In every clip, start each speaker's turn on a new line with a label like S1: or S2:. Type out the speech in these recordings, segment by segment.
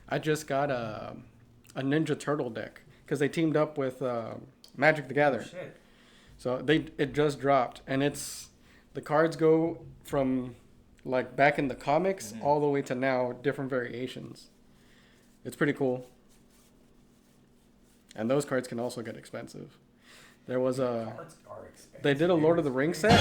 S1: I just got a Ninja Turtle deck because they teamed up with Magic the Gathering.
S2: Oh, shit.
S1: So it just dropped, and the cards go from like back in the comics all the way to now, different variations. It's pretty cool. And those cards can also get expensive. There was
S2: Cards are expensive.
S1: they did a Lord of the Rings set.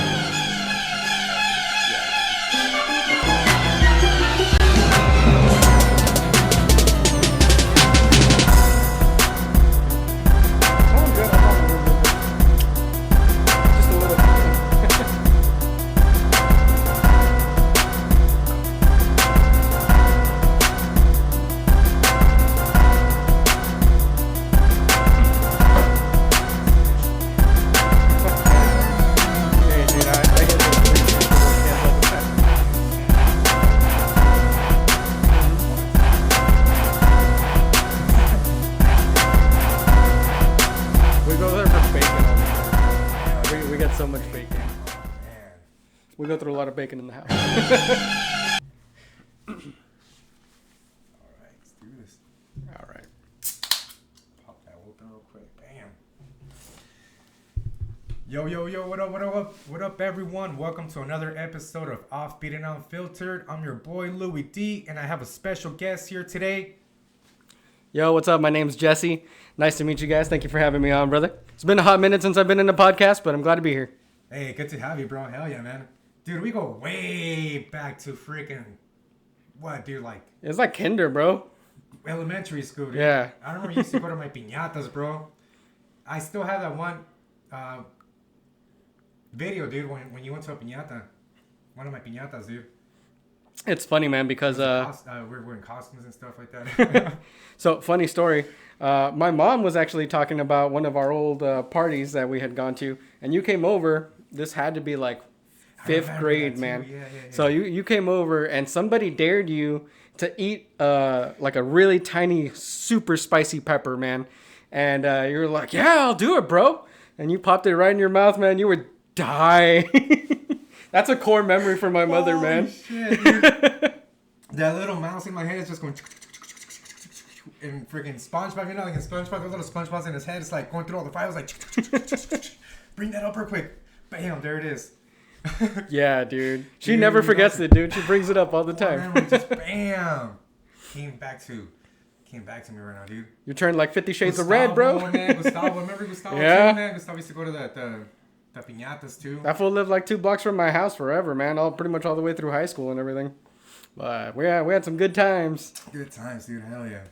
S1: So much bacon.
S2: Oh, man.
S1: We go through a lot of bacon in the house.
S2: All right, let's do this.
S1: All right.
S2: Pop that open real quick. Bam. Yo, what up, everyone? Welcome to another episode of Offbeat and Unfiltered. I'm your boy, Louis D, and I have a special guest here today.
S1: Yo, what's up? My name's Jesse. Nice to meet you guys. Thank you for having me on, brother. It's been a hot minute since I've been in the podcast, but I'm glad to be here.
S2: Hey, good to have you, bro. Hell yeah, man. Dude, we go way back to freaking, what, dude, like
S1: It's like kinder, bro.
S2: elementary school, dude.
S1: Yeah.
S2: I remember you used to go to my piñatas, bro. I still have that one video, dude, when you went to a piñata. One of my piñatas, dude.
S1: It's funny, man, because
S2: we're wearing costumes and stuff like that.
S1: so funny story. My mom was actually talking about one of our old parties that we had gone to, and you came over. This had to be like fifth grade, man.
S2: Yeah.
S1: So you came over, and somebody dared you to eat like a really tiny, super spicy pepper, man. And you were like, "Yeah, I'll do it, bro." And you popped it right in your mouth, man. You would die. That's a core memory for my mother,
S2: Holy
S1: man.
S2: Shit, dude. That little mouse in my head is just going. And freaking SpongeBob, you know, like in SpongeBob, the little SpongeBob's in his head. It's like going through all the files, like, bring that up real quick. Bam, there it is.
S1: Yeah, dude. She
S2: Dude,
S1: never forgets it, dude. She brings it up all the time.
S2: Memory just bam, came back to me right now, dude.
S1: You turned like 50 Shades
S2: Gustavo,
S1: of Red, bro.
S2: Man, Gustavo, remember Gustavo?
S1: Yeah.
S2: Too, man? Gustavo used to go to the piñatas too.
S1: That fool lived like 2 blocks from my house forever, man. Pretty much all the way through high school and everything. But we had some good times.
S2: Good times, dude. Hell yeah.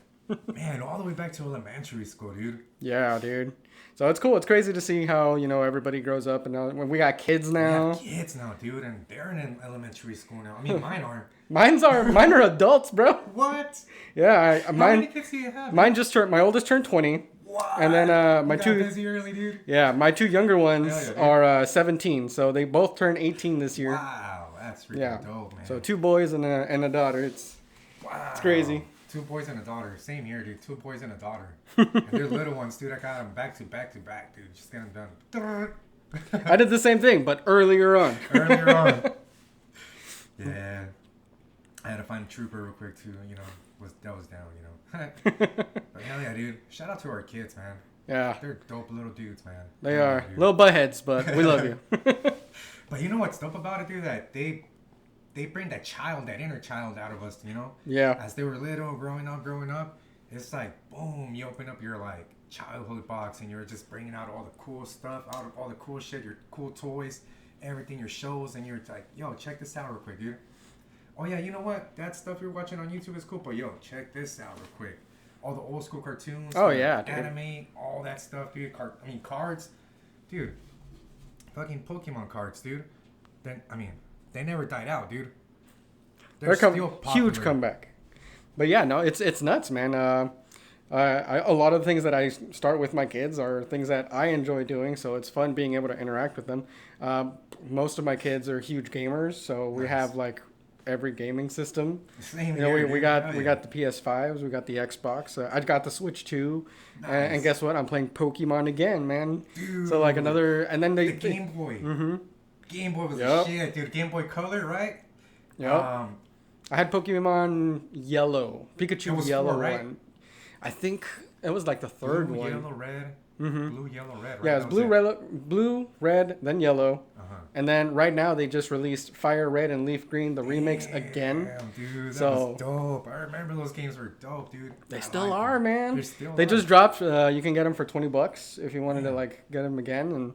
S2: Man, all the way back to elementary school, dude.
S1: Yeah, dude. So it's cool. It's crazy to see how, everybody grows up. And now, when we got kids now.
S2: We have kids now, dude, and they're in elementary school now. I mean, mine aren't.
S1: Mine are adults, bro.
S2: What?
S1: Yeah,
S2: How many kids do you have?
S1: My oldest turned 20.
S2: What?
S1: And then my
S2: you got
S1: two
S2: busy early, dude.
S1: Yeah, my 2 younger ones
S2: Hell yeah, dude.
S1: are 17. So they both turned 18 this year.
S2: Wow, that's really
S1: Yeah.
S2: dope, man.
S1: So 2 boys and a daughter. It's crazy.
S2: 2 boys and a daughter. Same here, dude. 2 boys and a daughter. And they're little ones, dude. I got them back to back, dude. Just getting done.
S1: I did the same thing, but earlier on.
S2: Earlier on. Yeah. I had to find a trooper real quick too, that was down, But hell yeah, dude. Shout out to our kids, man.
S1: Yeah,
S2: They're dope little dudes, man.
S1: they
S2: Hell
S1: are.
S2: yeah, dude.
S1: Little buttheads, but we love you.
S2: But you know what's dope about it, dude? That they bring that inner child out of us,
S1: Yeah.
S2: As they were little, growing up, it's like, boom, you open up your, like, childhood box and you're just bringing out all the cool stuff, out of all the cool shit, your cool toys, everything, your shows, and you're like, yo, check this out real quick, dude. Oh, yeah, you know what? That stuff you're watching on YouTube is cool, but yo, check this out real quick. All the old school cartoons.
S1: Oh, yeah, dude.
S2: Anime, all that stuff, dude. Cards. Dude. Fucking Pokemon cards, dude. They never died out, dude. They're still popular.
S1: Huge comeback. But yeah, no, it's nuts, man. A lot of the things that I start with my kids are things that I enjoy doing, so it's fun being able to interact with them. Most of my kids are huge gamers, so we have like every gaming system.
S2: Same
S1: You know,
S2: here,
S1: we
S2: dude.
S1: got
S2: Hell
S1: we
S2: yeah.
S1: got the PS5s, we got the Xbox. I got the Switch too, and
S2: Nice.
S1: guess what? I'm playing Pokemon again, man.
S2: Dude.
S1: So like another, and then
S2: The Game Boy.
S1: Mm-hmm.
S2: Game Boy was
S1: Yep.
S2: the shit, dude. Game Boy Color, right?
S1: Yep. I had Pokemon Yellow, Pikachu Yellow
S2: 4, right?
S1: one. I think it was like the third
S2: Blue,
S1: one.
S2: yellow, red.
S1: Mm-hmm.
S2: Blue, yellow, red. Right?
S1: Yeah, it was blue, red, then yellow.
S2: Uh-huh.
S1: And then right now they just released Fire Red and Leaf Green, the remakes again.
S2: Damn, dude, that
S1: So-
S2: was dope. I remember those games were dope, dude.
S1: They
S2: I
S1: still
S2: liked
S1: are,
S2: them.
S1: man.
S2: They still
S1: They
S2: are.
S1: just dropped. You can get them for $20 if you wanted to
S2: Yeah.
S1: like get them again. And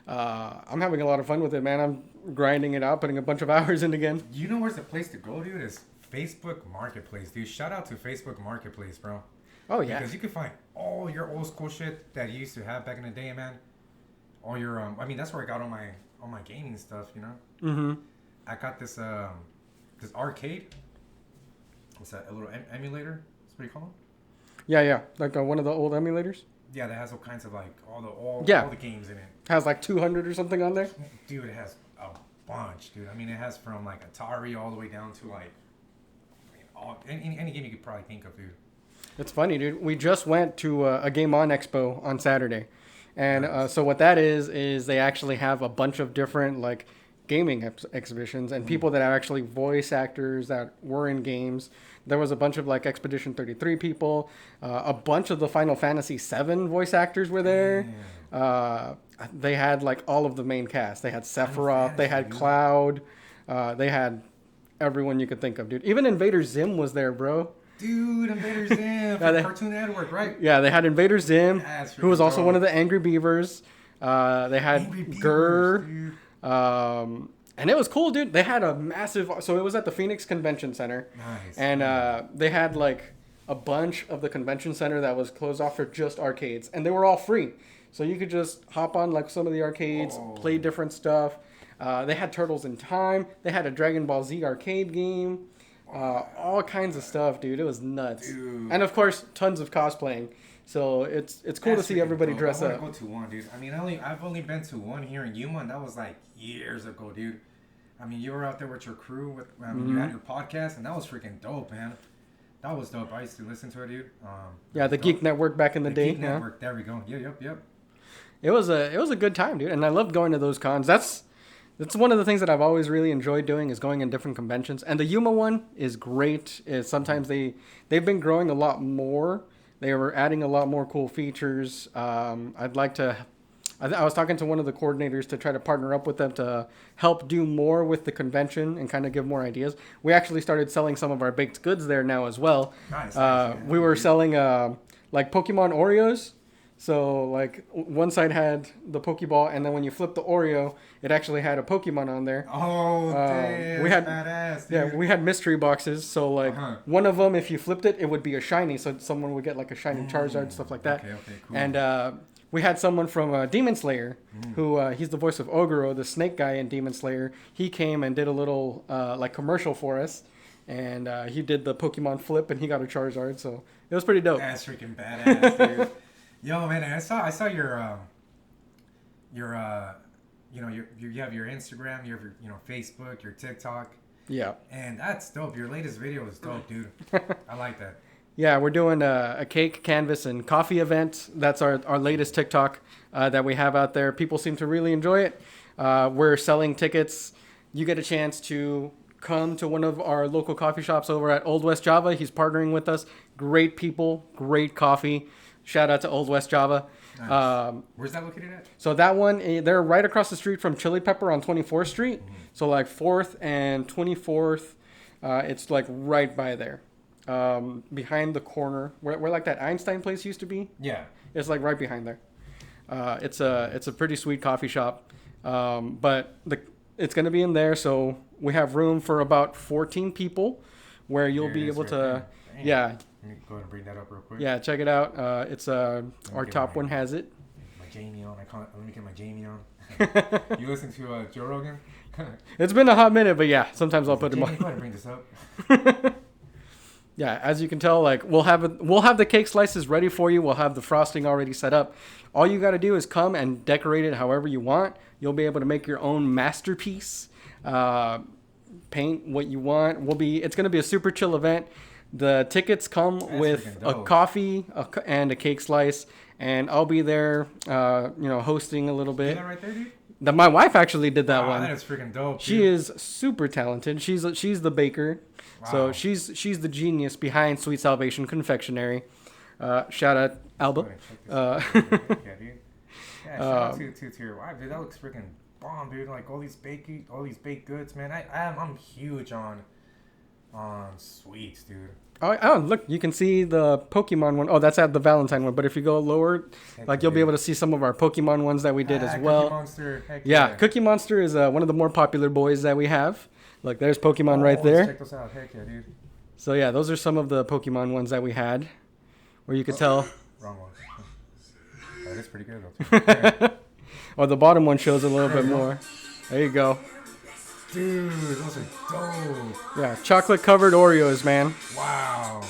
S1: I'm having a lot of fun with it, man. I'm grinding it out, putting a bunch of hours in again.
S2: You know where's the place to go, dude? Is Facebook Marketplace, dude. Shout out to Facebook Marketplace, bro.
S1: Oh yeah.
S2: Because you can find all your old school shit that you used to have back in the day, man. All your I mean, that's where I got all my gaming stuff, you know.
S1: Mm-hmm.
S2: I got this arcade. What's that? A little emulator. That's what you call them?
S1: Yeah. Like one of the old emulators.
S2: Yeah, that has all kinds of like all
S1: Yeah.
S2: the games in it.
S1: Has like 200 or something on there.
S2: Dude, it has a bunch, dude. I mean, it has from like Atari all the way down to like any game you could probably think of, dude.
S1: It's funny, dude. We just went to a Game On Expo on Saturday. And
S2: Nice.
S1: so what that is they actually have a bunch of different like gaming exhibitions and people that are actually voice actors that were in games. There was a bunch of like Expedition 33 people. A bunch of the Final Fantasy 7 voice actors were there. They had like all of the main cast. They had Sephiroth. They had
S2: Fantasy, dude.
S1: Cloud. They had everyone you could think of, dude. Even Invader Zim was there, bro.
S2: Dude, Invader Zim from Cartoon Network, right?
S1: Yeah, they had Invader Zim,
S2: That's
S1: who was
S2: freaking
S1: also
S2: dope.
S1: one of the Angry Beavers. They had
S2: Angry Beavers,
S1: Gurr.
S2: dude.
S1: And it was cool, dude. They had a massive... So it was at the Phoenix Convention Center.
S2: Nice.
S1: And they had, like, a bunch of the convention center that was closed off for just arcades. And they were all free. So you could just hop on, like, some of the arcades, play different stuff. They had Turtles in Time. They had a Dragon Ball Z arcade game. All kinds of stuff, dude. It was nuts.
S2: Dude.
S1: And, of course, tons of cosplaying. So it's cool
S2: That's
S1: to see
S2: freaking
S1: everybody
S2: dope.
S1: dress
S2: I
S1: up.
S2: want to go to one, dude. I mean, I've only been to one here in Yuma, and that was like years ago, dude. I mean, you were out there with your crew. You had your podcast, and that was freaking dope, man. That was dope. I used to listen to it, dude.
S1: Yeah, the Geek Network back in the day.
S2: Geek Network. There we go. Yep.
S1: It was a good time, dude, and I loved going to those cons. That's one of the things that I've always really enjoyed doing is going in different conventions. And the Yuma one is great. Sometimes they've been growing a lot more. They were adding a lot more cool features. I'd like to. I was talking to one of the coordinators to try to partner up with them to help do more with the convention and kind of give more ideas. We actually started selling some of our baked goods there now as well.
S2: Nice.
S1: We were selling like Pokemon Oreos. So like one side had the Pokeball, and then when you flip the Oreo, it actually had a Pokemon on there.
S2: Oh, damn.
S1: we had-
S2: badass, dude.
S1: Yeah, we had mystery boxes. So like one of them, if you flipped it, it would be a shiny. So someone would get like a shiny Charizard, stuff like that.
S2: Okay, cool.
S1: And we had someone from Demon Slayer, who he's the voice of Oguro, the snake guy in Demon Slayer. He came and did a little like commercial for us, and he did the Pokemon flip, and he got a Charizard. So it was pretty dope.
S2: That's freaking badass, dude. Yo, man, I saw your you have your Instagram, you have your Facebook, your TikTok,
S1: Yeah.
S2: and that's dope. Your latest video is dope, dude. I like that.
S1: Yeah, we're doing a cake, canvas, and coffee event. That's our latest TikTok that we have out there. People seem to really enjoy it. We're selling tickets. You get a chance to come to one of our local coffee shops over at Old West Java. He's partnering with us. Great people, great coffee. Shout out to Old West Java.
S2: Nice. Where's that located at?
S1: So that one, they're right across the street from Chili Pepper on 24th Street. So like 4th and 24th, it's like right by there. Behind the corner where like that Einstein place used to be.
S2: Yeah.
S1: It's like right behind there. It's a pretty sweet coffee shop. But it's going to be in there. So we have room for about 14 people where you'll
S2: There
S1: be
S2: it is
S1: able
S2: right
S1: to,
S2: there. Damn.
S1: yeah.
S2: Let me go ahead and bring that up real quick.
S1: Yeah, check it out. It's our
S2: get
S1: top
S2: my-
S1: one has it.
S2: My Jamie on. Let me get my Jamie on. You listen to Joe Rogan?
S1: It's been a hot minute, but yeah, sometimes I'll put
S2: Jamie,
S1: them
S2: go
S1: on.
S2: ahead and bring this up.
S1: Yeah, as you can tell, like we'll have the cake slices ready for you. We'll have the frosting already set up. All you got to do is come and decorate it however you want. You'll be able to make your own masterpiece. Paint what you want. It's going to be a super chill event. The tickets come
S2: That's
S1: with
S2: freaking
S1: a
S2: dope.
S1: coffee and a cake slice, and I'll be there, hosting a little
S2: See
S1: bit.
S2: that right there, dude?
S1: My wife actually did that
S2: Wow,
S1: one.
S2: that is freaking dope.
S1: She
S2: dude.
S1: is super talented. She's the baker. So
S2: Wow.
S1: she's the genius behind Sweet Salvation Confectionery. Shout out Alba.
S2: Go ahead, check this
S1: Uh,
S2: out. Yeah, dude. Yeah, shout out
S1: Um,
S2: to your wife, dude. That looks freaking bomb, dude. Like all these baked goods, man. I'm huge on sweets, dude.
S1: oh, look, you can see the Pokemon one. Oh, that's at the Valentine one. But if you go lower,
S2: Heck
S1: like
S2: yeah,
S1: you'll be
S2: dude.
S1: able to see some of our Pokemon ones that we did as well.
S2: Cookie Monster. Heck
S1: Yeah, Cookie Monster is one of the more popular boys that we have. Look, there's Pokemon right
S2: Let's
S1: there.
S2: check those out. Heck yeah, dude.
S1: So yeah, those are some of the Pokemon ones that we had, where you could tell.
S2: Wrong one. That is pretty good though. Too. Yeah.
S1: Or the bottom one shows a little
S2: There
S1: bit
S2: you go.
S1: more. There you go.
S2: Dude, those are dope.
S1: Yeah, chocolate covered Oreos, man.
S2: Wow.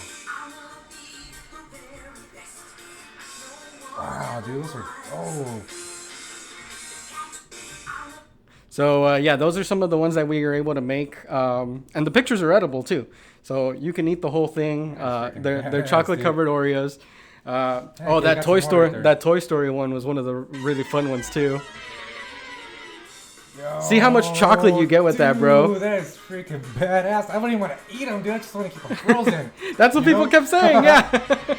S2: Wow, dude, those are dope.
S1: So yeah, those are some of the ones that we were able to make, and the pictures are edible too. So you can eat the whole thing. They're
S2: badass,
S1: chocolate covered Oreos.
S2: Yeah,
S1: Oh,
S2: they
S1: that
S2: got
S1: Toy
S2: some more right
S1: Story
S2: there.
S1: that Toy Story one was one of the really fun ones too.
S2: Yo,
S1: See how much chocolate you get with that, bro.
S2: Dude, that is freaking badass. I don't even want to eat them, dude. I just want to keep them frozen.
S1: That's what
S2: You
S1: people
S2: know?
S1: kept saying. Yeah.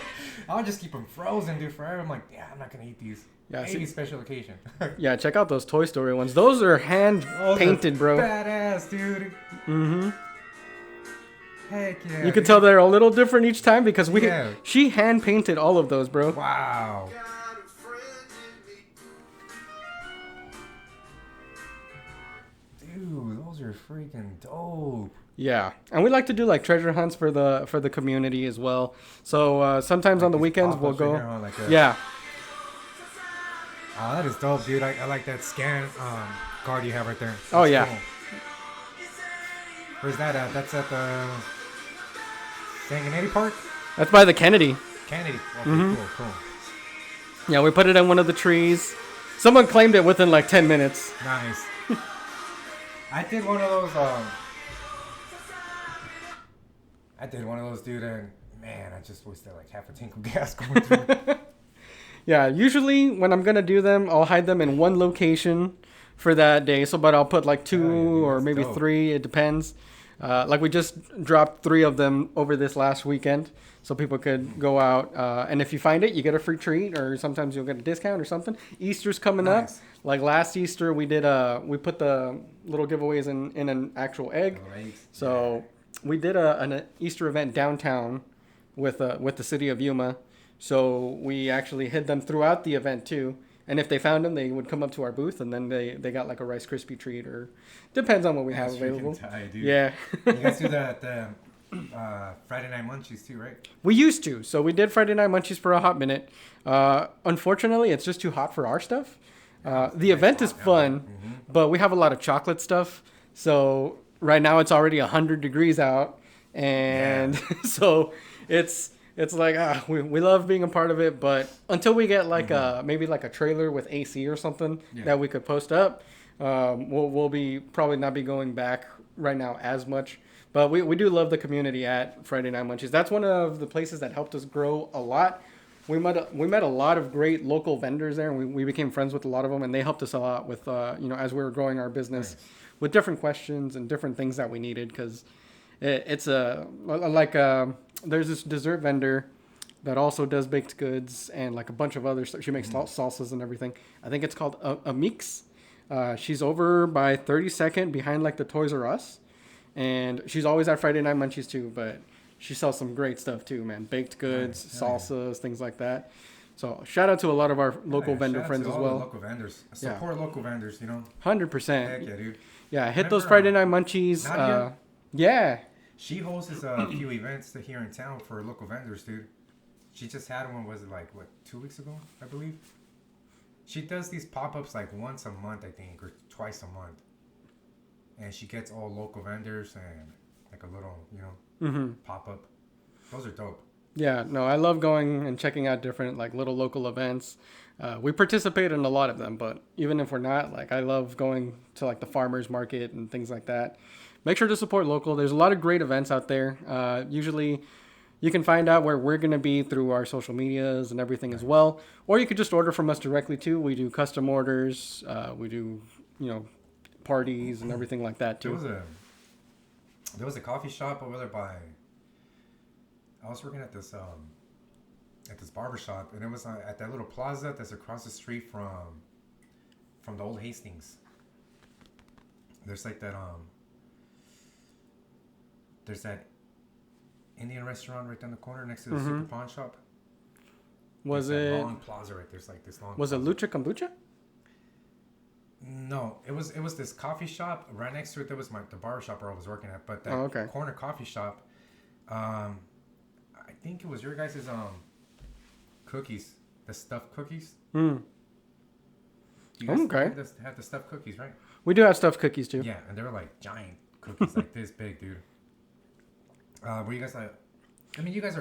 S2: I'll just keep them frozen, dude, forever. I'm like, yeah, I'm not going to eat these.
S1: Yeah,
S2: Maybe special occasion.
S1: Yeah, check out those Toy Story ones. Those are hand
S2: Those
S1: painted,
S2: are
S1: bro.
S2: Badass, dude.
S1: Mm-hmm.
S2: Heck yeah.
S1: You can
S2: dude.
S1: tell they're a little different each time because
S2: Yeah.
S1: she hand painted all of those, bro.
S2: Wow. Dude, those are freaking dope.
S1: Yeah, and we like to do like treasure hunts for the community as well. So sometimes on the
S2: These
S1: weekends we'll
S2: pop-ups right
S1: go.
S2: here, huh? Like that.
S1: Yeah,
S2: Oh, that is dope, dude. I like that scan card you have right there.
S1: Oh,
S2: That's
S1: yeah.
S2: cool. Where's that at? That's at the Sanganeti Park?
S1: that's by the Kennedy.
S2: Kennedy. Okay,
S1: Mm-hmm.
S2: cool.
S1: Yeah, we put it in one of the trees. Someone claimed it within like 10 minutes.
S2: Nice. I did one of those, dude, and man, I just wasted like half a tank of gas going through it.
S1: Yeah, usually when I'm gonna do them, I'll hide them in one location for that day. So, but I'll put like two
S2: Yeah, dude,
S1: or
S2: that's
S1: maybe
S2: dope.
S1: three. It depends. Like we just dropped 3 of them over this last weekend, so people could go out. And if you find it, you get a free treat, or sometimes you'll get a discount or something. Easter's coming up.
S2: Nice.
S1: Like last Easter, we put the little giveaways in an actual egg. So we did an Easter event downtown with the city of Yuma. So we actually hid them throughout the event too. And if they found them, they would come up to our booth, and then they got like a Rice Krispie treat, or depends on what we have
S2: That's
S1: available.
S2: freaking tight, dude.
S1: Yeah,
S2: You guys do the Friday Night Munchies too, right?
S1: we used to. So we did Friday Night Munchies for a hot minute. Unfortunately, it's just too hot for our stuff. The event is fun, but we have a lot of chocolate stuff. So right now it's already 100 degrees out, and so it's like we love being a part of it, but until we get like maybe like a trailer with AC or something that we could post up, we'll be probably not be going back right now as much. But we do love the community at Friday Night Munchies. That's one of the places that helped us grow a lot. We met a lot of great local vendors there, and we became friends with a lot of them, and they helped us a lot with as we were growing our business with different questions and different things that we needed, because it's there's this dessert vendor that also does baked goods and like a bunch of other stuff. She makes salsas and everything. I think it's called Amix. She's over by 32nd behind like the Toys R Us, and she's always at Friday Night Munchies too. But she sells some great stuff too, man. Baked goods, salsas, things like that. So shout out to a lot of our local vendor friends as well.
S2: Local vendors. Support local vendors, you know.
S1: 100%.
S2: Heck yeah, dude.
S1: Yeah, hit those
S2: Remember,
S1: Friday Night Munchies.
S2: Nadia?
S1: Yeah.
S2: She hosts a few events here in town for local vendors, dude. She just had one, was it like, 2 weeks ago, I believe? She does these pop-ups like once a month, I think, or twice a month. And she gets all local vendors and like a little, pop-up. Those are dope.
S1: Yeah, no, I love going and checking out different like little local events. We participate in a lot of them, but even if we're not, like I love going to like the farmers market and things like that. Make sure to support local. There's a lot of great events out there. Usually you can find out where we're going to be through our social medias and everything as well. Or you could just order from us directly too. We do custom orders. We do, parties and everything like that
S2: There
S1: too.
S2: was There was a coffee shop over there by. I was working at this barber shop, and it was at that little plaza that's across the street from the old Hastings. There's like that there's that Indian restaurant right down the corner next to the super pawn shop.
S1: Was
S2: There's
S1: it
S2: that long plaza right there's like this long
S1: was it
S2: plaza.
S1: Lucha Kombucha?
S2: No, it was this coffee shop right next to it. There was the barber shop where I was working at, but that corner coffee shop, I think it was your guys' cookies, the stuffed cookies. You guys had the stuffed cookies, right?
S1: We do have stuffed cookies too.
S2: Yeah, and they were like giant cookies, like this big, dude. Were you guys like? You guys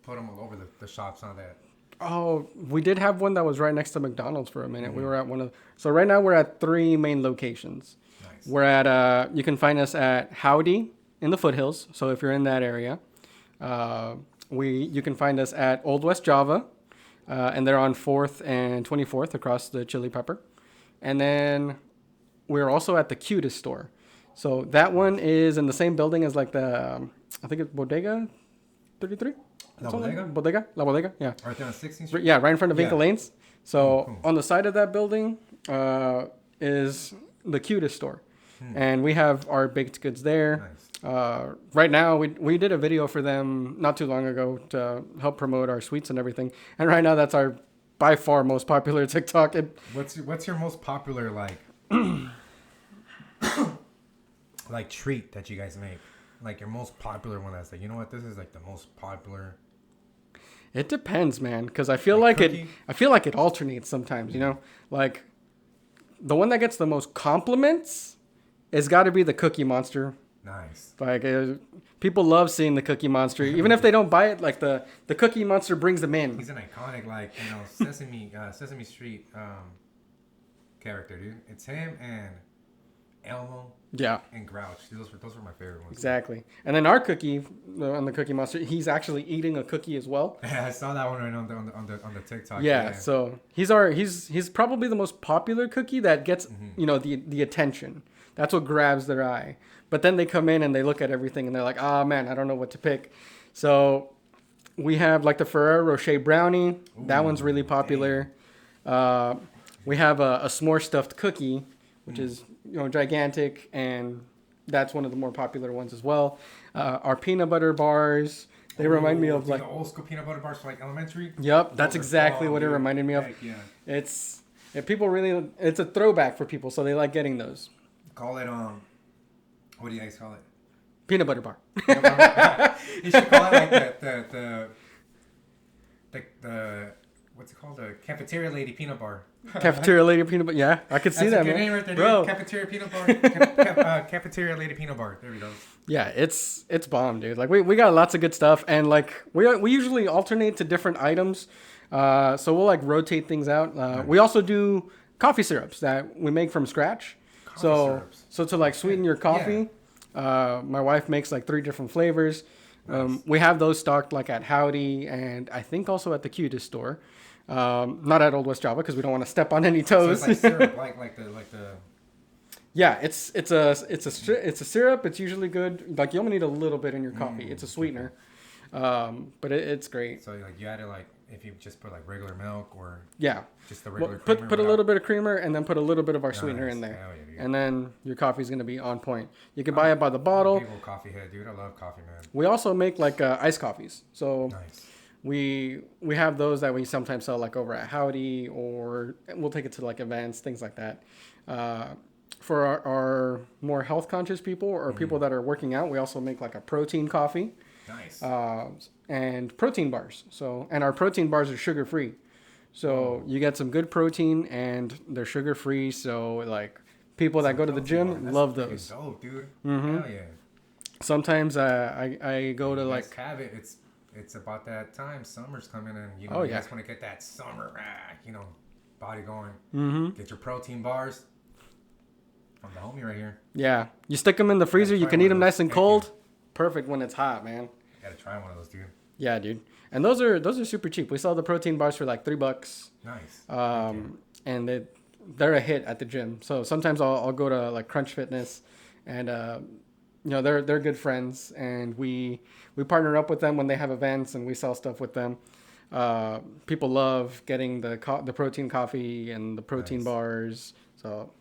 S2: put them all over the shops on that.
S1: Oh, we did have one that was right next to McDonald's for a minute. We were at one of. So right now we're at 3 main locations.
S2: Nice.
S1: We're at. You can find us at Howdy in the foothills. So if you're in that area, you can find us at Old West Java, and they're on 4th and 24th across the Chili Pepper, and then we're also at the Cutest store. So that one is in the same building as like the I think it's Bodega 33.
S2: La Bodega?
S1: La Bodega, yeah.
S2: Right there on 16th Street?
S1: Yeah, right in front of Inca Lanes. So
S2: Cool.
S1: on the side of that building is the Cutest store. And we have our baked goods there.
S2: Nice.
S1: Right now, we did a video for them not too long ago to help promote our sweets and everything. And right now, that's our by far most popular TikTok.
S2: What's your most popular like treat that you guys make? Like your most popular one that's like, you know what, this is like the most popular.
S1: It depends, man, because I feel like it alternates sometimes. You know, like the one that gets the most compliments has got to be the Cookie Monster.
S2: Nice.
S1: Like people love seeing the Cookie Monster, even if they don't buy it. Like the Cookie Monster brings them in.
S2: He's an iconic Sesame Street character, dude. It's him and Elmo.
S1: Yeah.
S2: And Grouch. Those were my favorite ones.
S1: Exactly. And then our cookie on the Cookie Monster, he's actually eating a cookie as well.
S2: Yeah, I saw that one right on the TikTok.
S1: Yeah. So he's probably the most popular cookie that gets the attention. That's what grabs their eye. But then they come in and they look at everything and they're like, oh man, I don't know what to pick. So we have like the Ferrero Rocher brownie. Ooh, that one's really popular. We have a s'more stuffed cookie, which is gigantic, and that's one of the more popular ones as well. Our peanut butter bars, they remind me of like
S2: the old school peanut butter bars for like elementary.
S1: Yep, that's exactly what it reminded me of.
S2: Heck yeah.
S1: It's a throwback for people, so they like getting those.
S2: Call it what do you guys call it?
S1: Peanut butter bar.
S2: You should call it like the what's it called? The cafeteria lady peanut bar.
S1: Cafeteria lady peanut butter. Yeah, I could see that, man.
S2: Name right there,
S1: bro.
S2: Dude. Cafeteria peanut bar. Cafeteria lady peanut bar. There we go.
S1: Yeah, it's bomb, dude. Like we got lots of good stuff, and like we usually alternate to different items, so we'll like rotate things out.
S2: Nice.
S1: We also do coffee syrups that we make from scratch. So to like sweeten your coffee, my wife makes like 3 different flavors. Nice. We have those stocked like at Howdy and I think also at the Cutest store. Not at Old West Java because we don't want to step on any toes.
S2: So it's like syrup, like the.
S1: Yeah, it's a syrup. It's usually good. Like you only need a little bit in your coffee. It's a sweetener, but it's great.
S2: So like you add it like if you just put like regular milk or just the
S1: Well,
S2: regular
S1: put a little bit of creamer and then put a little bit of our sweetener in there,
S2: yeah,
S1: and then your coffee's gonna be on point. You can buy it by the bottle.
S2: Big old coffee head, dude. I love coffee, man.
S1: We also make like iced coffees. So
S2: nice.
S1: we have those that we sometimes sell like over at Howdy, or we'll take it to like events, things like that. For our more health conscious people or people that are working out, we also make like a protein coffee.
S2: Nice.
S1: And protein bars. And our protein bars are sugar free. So you get some good protein and they're sugar free. So like people that go to the gym love those.
S2: Dope, dude.
S1: Mm-hmm.
S2: Hell yeah.
S1: Sometimes I go to like
S2: have it. It's about that time. Summer's coming and you guys want to get that summer body going. Mm-hmm. Get your protein bars. From the homie right here.
S1: Yeah. You stick them in the freezer. You can eat them nice and cold. Perfect when it's hot, man.
S2: Gotta try one of those, dude.
S1: Yeah, dude. And those are super cheap. We sell the protein bars for like $3.
S2: Nice.
S1: And they're a hit at the gym. So sometimes I'll go to like Crunch Fitness and they're good friends, and we partner up with them when they have events, and we sell stuff with them. People love getting the protein coffee and the protein
S2: Nice.
S1: bars, so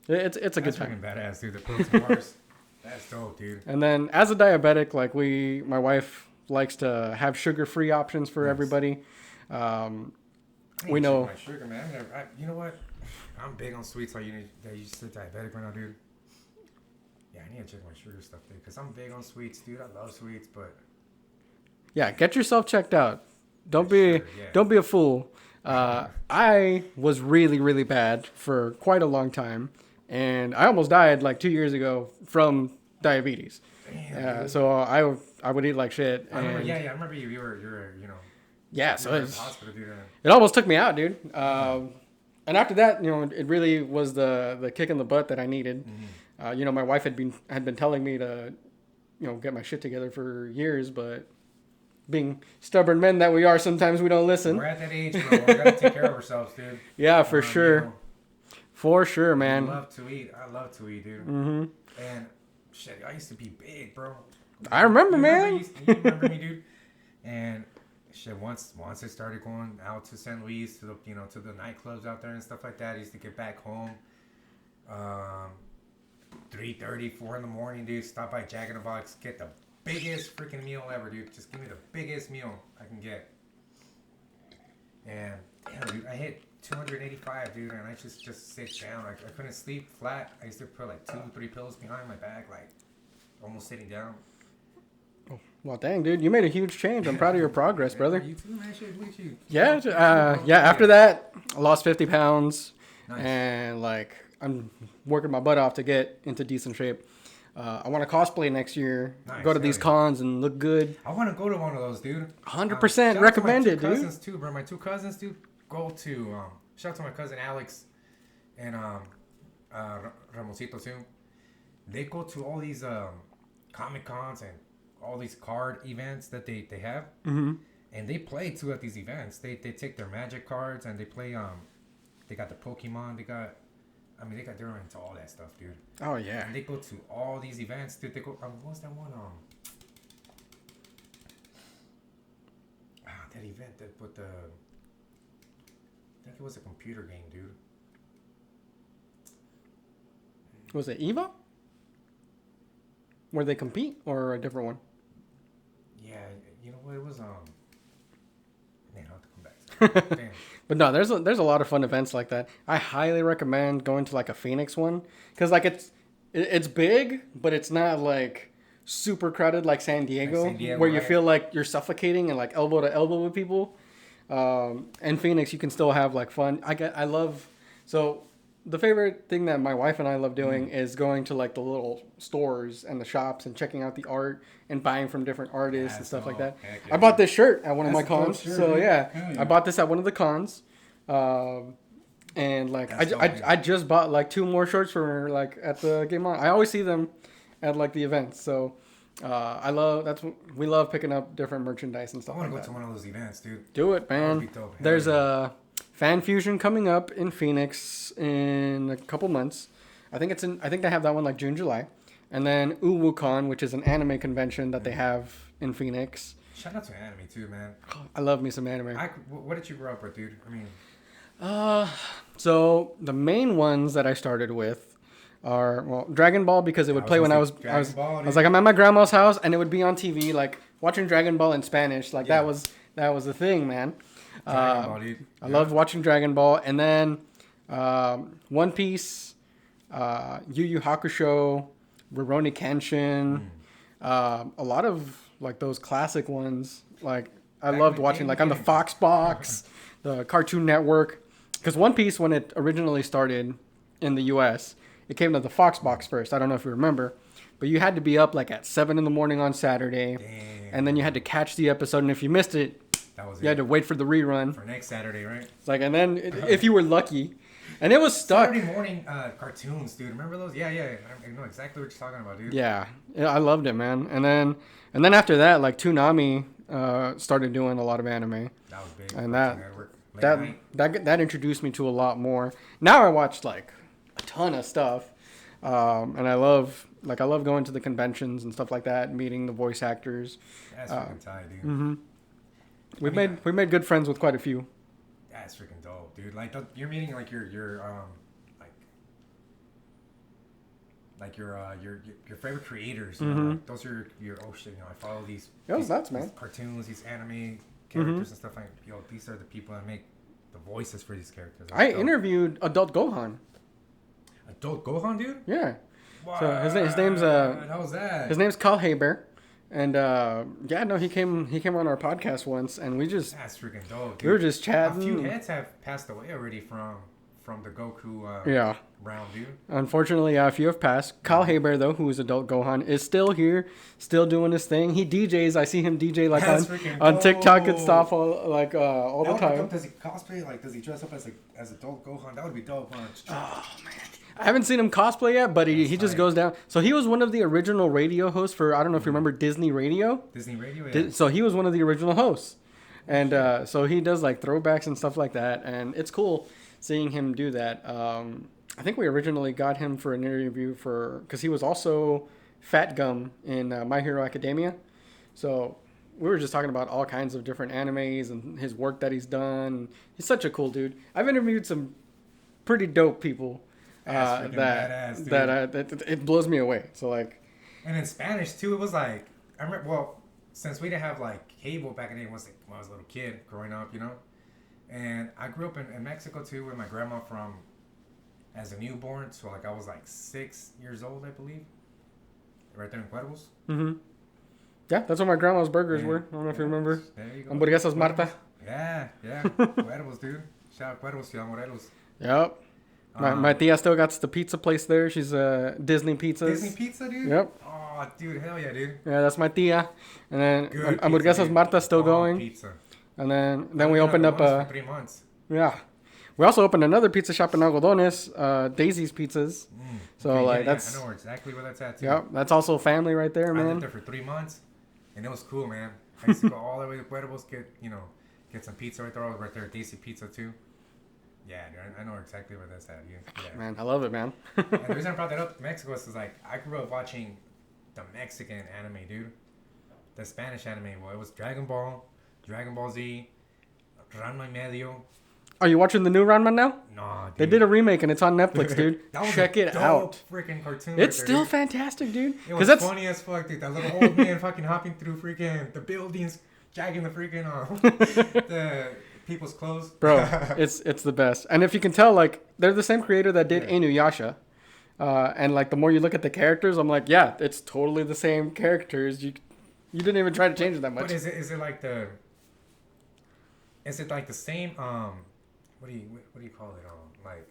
S1: it's a good
S2: That's
S1: time.
S2: freaking badass, dude. The protein bars. That's dope, dude.
S1: And then as a diabetic, like my wife likes to have sugar-free options for
S2: Nice.
S1: everybody.
S2: I
S1: We
S2: need to
S1: know.
S2: check my sugar, man. You know what? I'm big on sweets. Like you said, diabetic right now, dude. Yeah, I need to check my sugar stuff, dude. Cause I'm big on sweets, dude. I love sweets, but
S1: Yeah, get yourself checked out. Don't
S2: For
S1: be
S2: sure, yeah.
S1: don't be a fool. I was really, really bad for quite a long time, and I almost died like 2 years ago from diabetes.
S2: damn, dude.
S1: So I would eat like shit.
S2: I remember.
S1: And
S2: Yeah, I remember you were
S1: yeah,
S2: you
S1: so
S2: were in the hospital, dude.
S1: it almost took me out, dude. And after that, it really was the kick in the butt that I needed. My wife had been telling me to, get my shit together for years, but being stubborn men that we are, sometimes we don't listen.
S2: We're at that age, bro. We gotta take care of ourselves, dude.
S1: Yeah, for sure.
S2: You know,
S1: For sure, man.
S2: I love to eat. I love to eat, dude.
S1: Mm-hmm.
S2: And shit, I used to be big, bro.
S1: I remember, man.
S2: You remember me, dude? And shit, once I started going out to San Luis to the nightclubs out there and stuff like that, I used to get back home, 3:30, 4 in the morning, dude. Stop by Jack in the Box, get the biggest freaking meal ever, dude. Just give me the biggest meal I can get. And yeah, dude, I hit 285, dude, and I just sit down. I couldn't sleep flat. I used to put like 2-3 pillows behind my back, like almost sitting down.
S1: Well, dang, dude, you made a huge change. I'm proud of your progress, brother.
S2: You too, man. Shit, look at you.
S1: Yeah, after that, I lost 50 pounds,
S2: Nice.
S1: and like I'm working my butt off to get into decent shape. I want to cosplay next year,
S2: Nice,
S1: go to these
S2: hell yeah.
S1: cons and look good.
S2: I want to go to one of those, dude.
S1: 100%
S2: Shout
S1: recommended,
S2: out to my two
S1: dude.
S2: cousins too, bro. My two cousins, dude. Go to shout out to my cousin Alex and Ramosito too. They go to all these Comic Cons and all these card events that they have,
S1: Mm-hmm.
S2: and they play too at these events. They take their Magic cards and they play. They got the Pokemon. They're into all that stuff, dude.
S1: Oh yeah.
S2: And they go to all these events, dude. They go. What's that one? That event that with the. I think it was a computer game, dude.
S1: Was it Evo? Where they compete, or a different one?
S2: Yeah, you know what? It was Man, I'll have to come back. Damn.
S1: But no, there's a lot of fun events like that. I highly recommend going to like a Phoenix one, because like it's big, but it's not like super crowded like San Diego, where you
S2: right.
S1: feel like you're suffocating and like elbow to elbow with people. And Phoenix, you can still have like fun. I love so. The favorite thing that my wife and I love doing is going to like the little stores and the shops and checking out the art and buying from different artists and stuff like that.
S2: Heck yeah,
S1: I bought this shirt at one of my
S2: That's a dope
S1: cons.
S2: shirt,
S1: So
S2: dude.
S1: yeah,
S2: Hell yeah.
S1: I bought this at one of the cons. And like
S2: That's dope,
S1: I just bought like 2 more shirts for like at the Game On. I always see them at like the events. So we love picking up different merchandise and
S2: I
S1: stuff
S2: want
S1: like
S2: to go
S1: that.
S2: to one of those events, dude.
S1: Do it,
S2: That would
S1: man.
S2: be dope. Hell
S1: There's
S2: yeah.
S1: a Fan Fusion coming up in Phoenix in a couple months. I think they have that one like June, July. And then UwuCon, which is an anime convention that they have in Phoenix.
S2: Shout out to anime too, man.
S1: I love me some anime.
S2: What did you grow up with, dude? I mean,
S1: So the main ones that I started with are, well, Dragon Ball, because it would play when I was like, I'm at my grandma's house and it would be on TV, like watching Dragon Ball in Spanish. Like
S2: Yeah.
S1: that was the thing, man.
S2: Dragon Ball, dude.
S1: I loved watching Dragon Ball, and then One Piece, Yu Yu Hakusho, Rurouni Kenshin, a lot of like those classic ones. Like I
S2: Back
S1: loved
S2: in the
S1: watching
S2: day,
S1: like on the Fox box, the Cartoon Network, because One Piece, when it originally started in the U.S., it came to the Fox box first. I don't know if you remember, but you had to be up like at 7 in the morning on Saturday,
S2: Damn.
S1: and then you had to catch the episode, and if you missed it,
S2: That was
S1: you had to wait for the rerun.
S2: for next Saturday, right?
S1: It's like, and then if you were lucky, and it was stuck.
S2: Saturday morning cartoons, dude. Remember those? Yeah. I know exactly what you're talking about, dude.
S1: Yeah, I loved it, man. And then after that, like Toonami started doing a lot of anime,
S2: That was big.
S1: and
S2: Cartoon Network. Late
S1: that
S2: night.
S1: that introduced me to a lot more. Now I watch like a ton of stuff. And I love going to the conventions and stuff like that, meeting the voice actors.
S2: That's freaking tight, dude.
S1: Mm-hmm. We made good friends with quite a few.
S2: That's freaking dope, dude. Like you're meeting like your your favorite creators. You know, like, those are your oh shit. You know, I follow these.
S1: It was nuts, man.
S2: These cartoons, these anime characters and stuff like. Yo, these are the people that make the voices for these characters. That's
S1: I
S2: dope.
S1: interviewed Adult Gohan.
S2: Adult Gohan, dude.
S1: Yeah.
S2: Wow.
S1: So his name's
S2: How was that?
S1: His name's Carl Haber. And yeah, no, he came on our podcast once, and
S2: That's freaking dope, dude.
S1: we were just chatting.
S2: A few heads have passed away already from the Goku round, dude.
S1: Unfortunately, a few have passed. Kyle Haber, though, who is Adult Gohan, is still here, still doing his thing. He DJs. I see him DJ like on TikTok and stuff all the time.
S2: Does he cosplay? Like, does he dress up as Adult Gohan? That would be dope.
S1: Oh man, I haven't seen him cosplay yet, but he just goes down. So he was one of the original radio hosts for, I don't know if you remember Disney Radio.
S2: Disney Radio, yeah.
S1: So he was one of the original hosts. And so he does like throwbacks and stuff like that. And it's cool seeing him do that. I think we originally got him for an interview because he was also Fat Gum in My Hero Academia. So we were just talking about all kinds of different animes and his work that he's done. He's such a cool dude. I've interviewed some pretty dope people. It blows me away. So like,
S2: and in Spanish too, it was like I remember. Well, since we didn't have like cable back in the day, when I was a little kid growing up, you know, and I grew up in Mexico too with my grandma as a newborn. So like I was like 6 years old, I believe, right there in Cuervos.
S1: Mm-hmm. Yeah, that's what my grandma's burgers were. I don't know if you remember.
S2: There you go.
S1: Hamburguesas Marta.
S2: Yeah. Cuervos, dude. Shout out Cuervos, Ciudad Morelos.
S1: Yep. My tia still got the pizza place there. She's Disney Pizzas.
S2: Disney Pizza, dude?
S1: Yep.
S2: Oh, dude, hell yeah, dude.
S1: Yeah, that's my tia. And then
S2: Good
S1: Hamburguesas
S2: pizza,
S1: Marta still going.
S2: Pizza.
S1: And then we opened up
S2: for 3 months.
S1: Yeah. We also opened another pizza shop in Algodones, Daisy's Pizzas. So
S2: Okay,
S1: like
S2: yeah,
S1: that's
S2: I know exactly where that's at too.
S1: Yep, that's also family right there,
S2: I
S1: man.
S2: lived there for 3 months, and it was cool, man. I used to go all the way to Cuervos, get some pizza right there, Daisy Pizza too. Yeah, dude, I know exactly where that's at. Yeah.
S1: Man, I love it, man.
S2: And the reason I brought that up, Mexico, is like I grew up watching the Mexican anime, dude. The Spanish anime, well, it was Dragon Ball Z, Ranma y Medio.
S1: Are you watching the new Ranma now?
S2: Nah, dude.
S1: They did a remake and it's on Netflix, dude. Check it out.
S2: Freaking cartoon.
S1: It's
S2: right
S1: still
S2: there,
S1: fantastic, dude.
S2: It was funny as fuck, dude. That little old man fucking hopping through freaking the buildings, jagging the freaking the people's clothes.
S1: Bro, it's the best. And if you can tell, like, they're the same creator that did Inuyasha. And like the more you look at the characters, I'm like, yeah, it's totally the same characters. You didn't even try to change it that much.
S2: But is it like the same what do you call it, like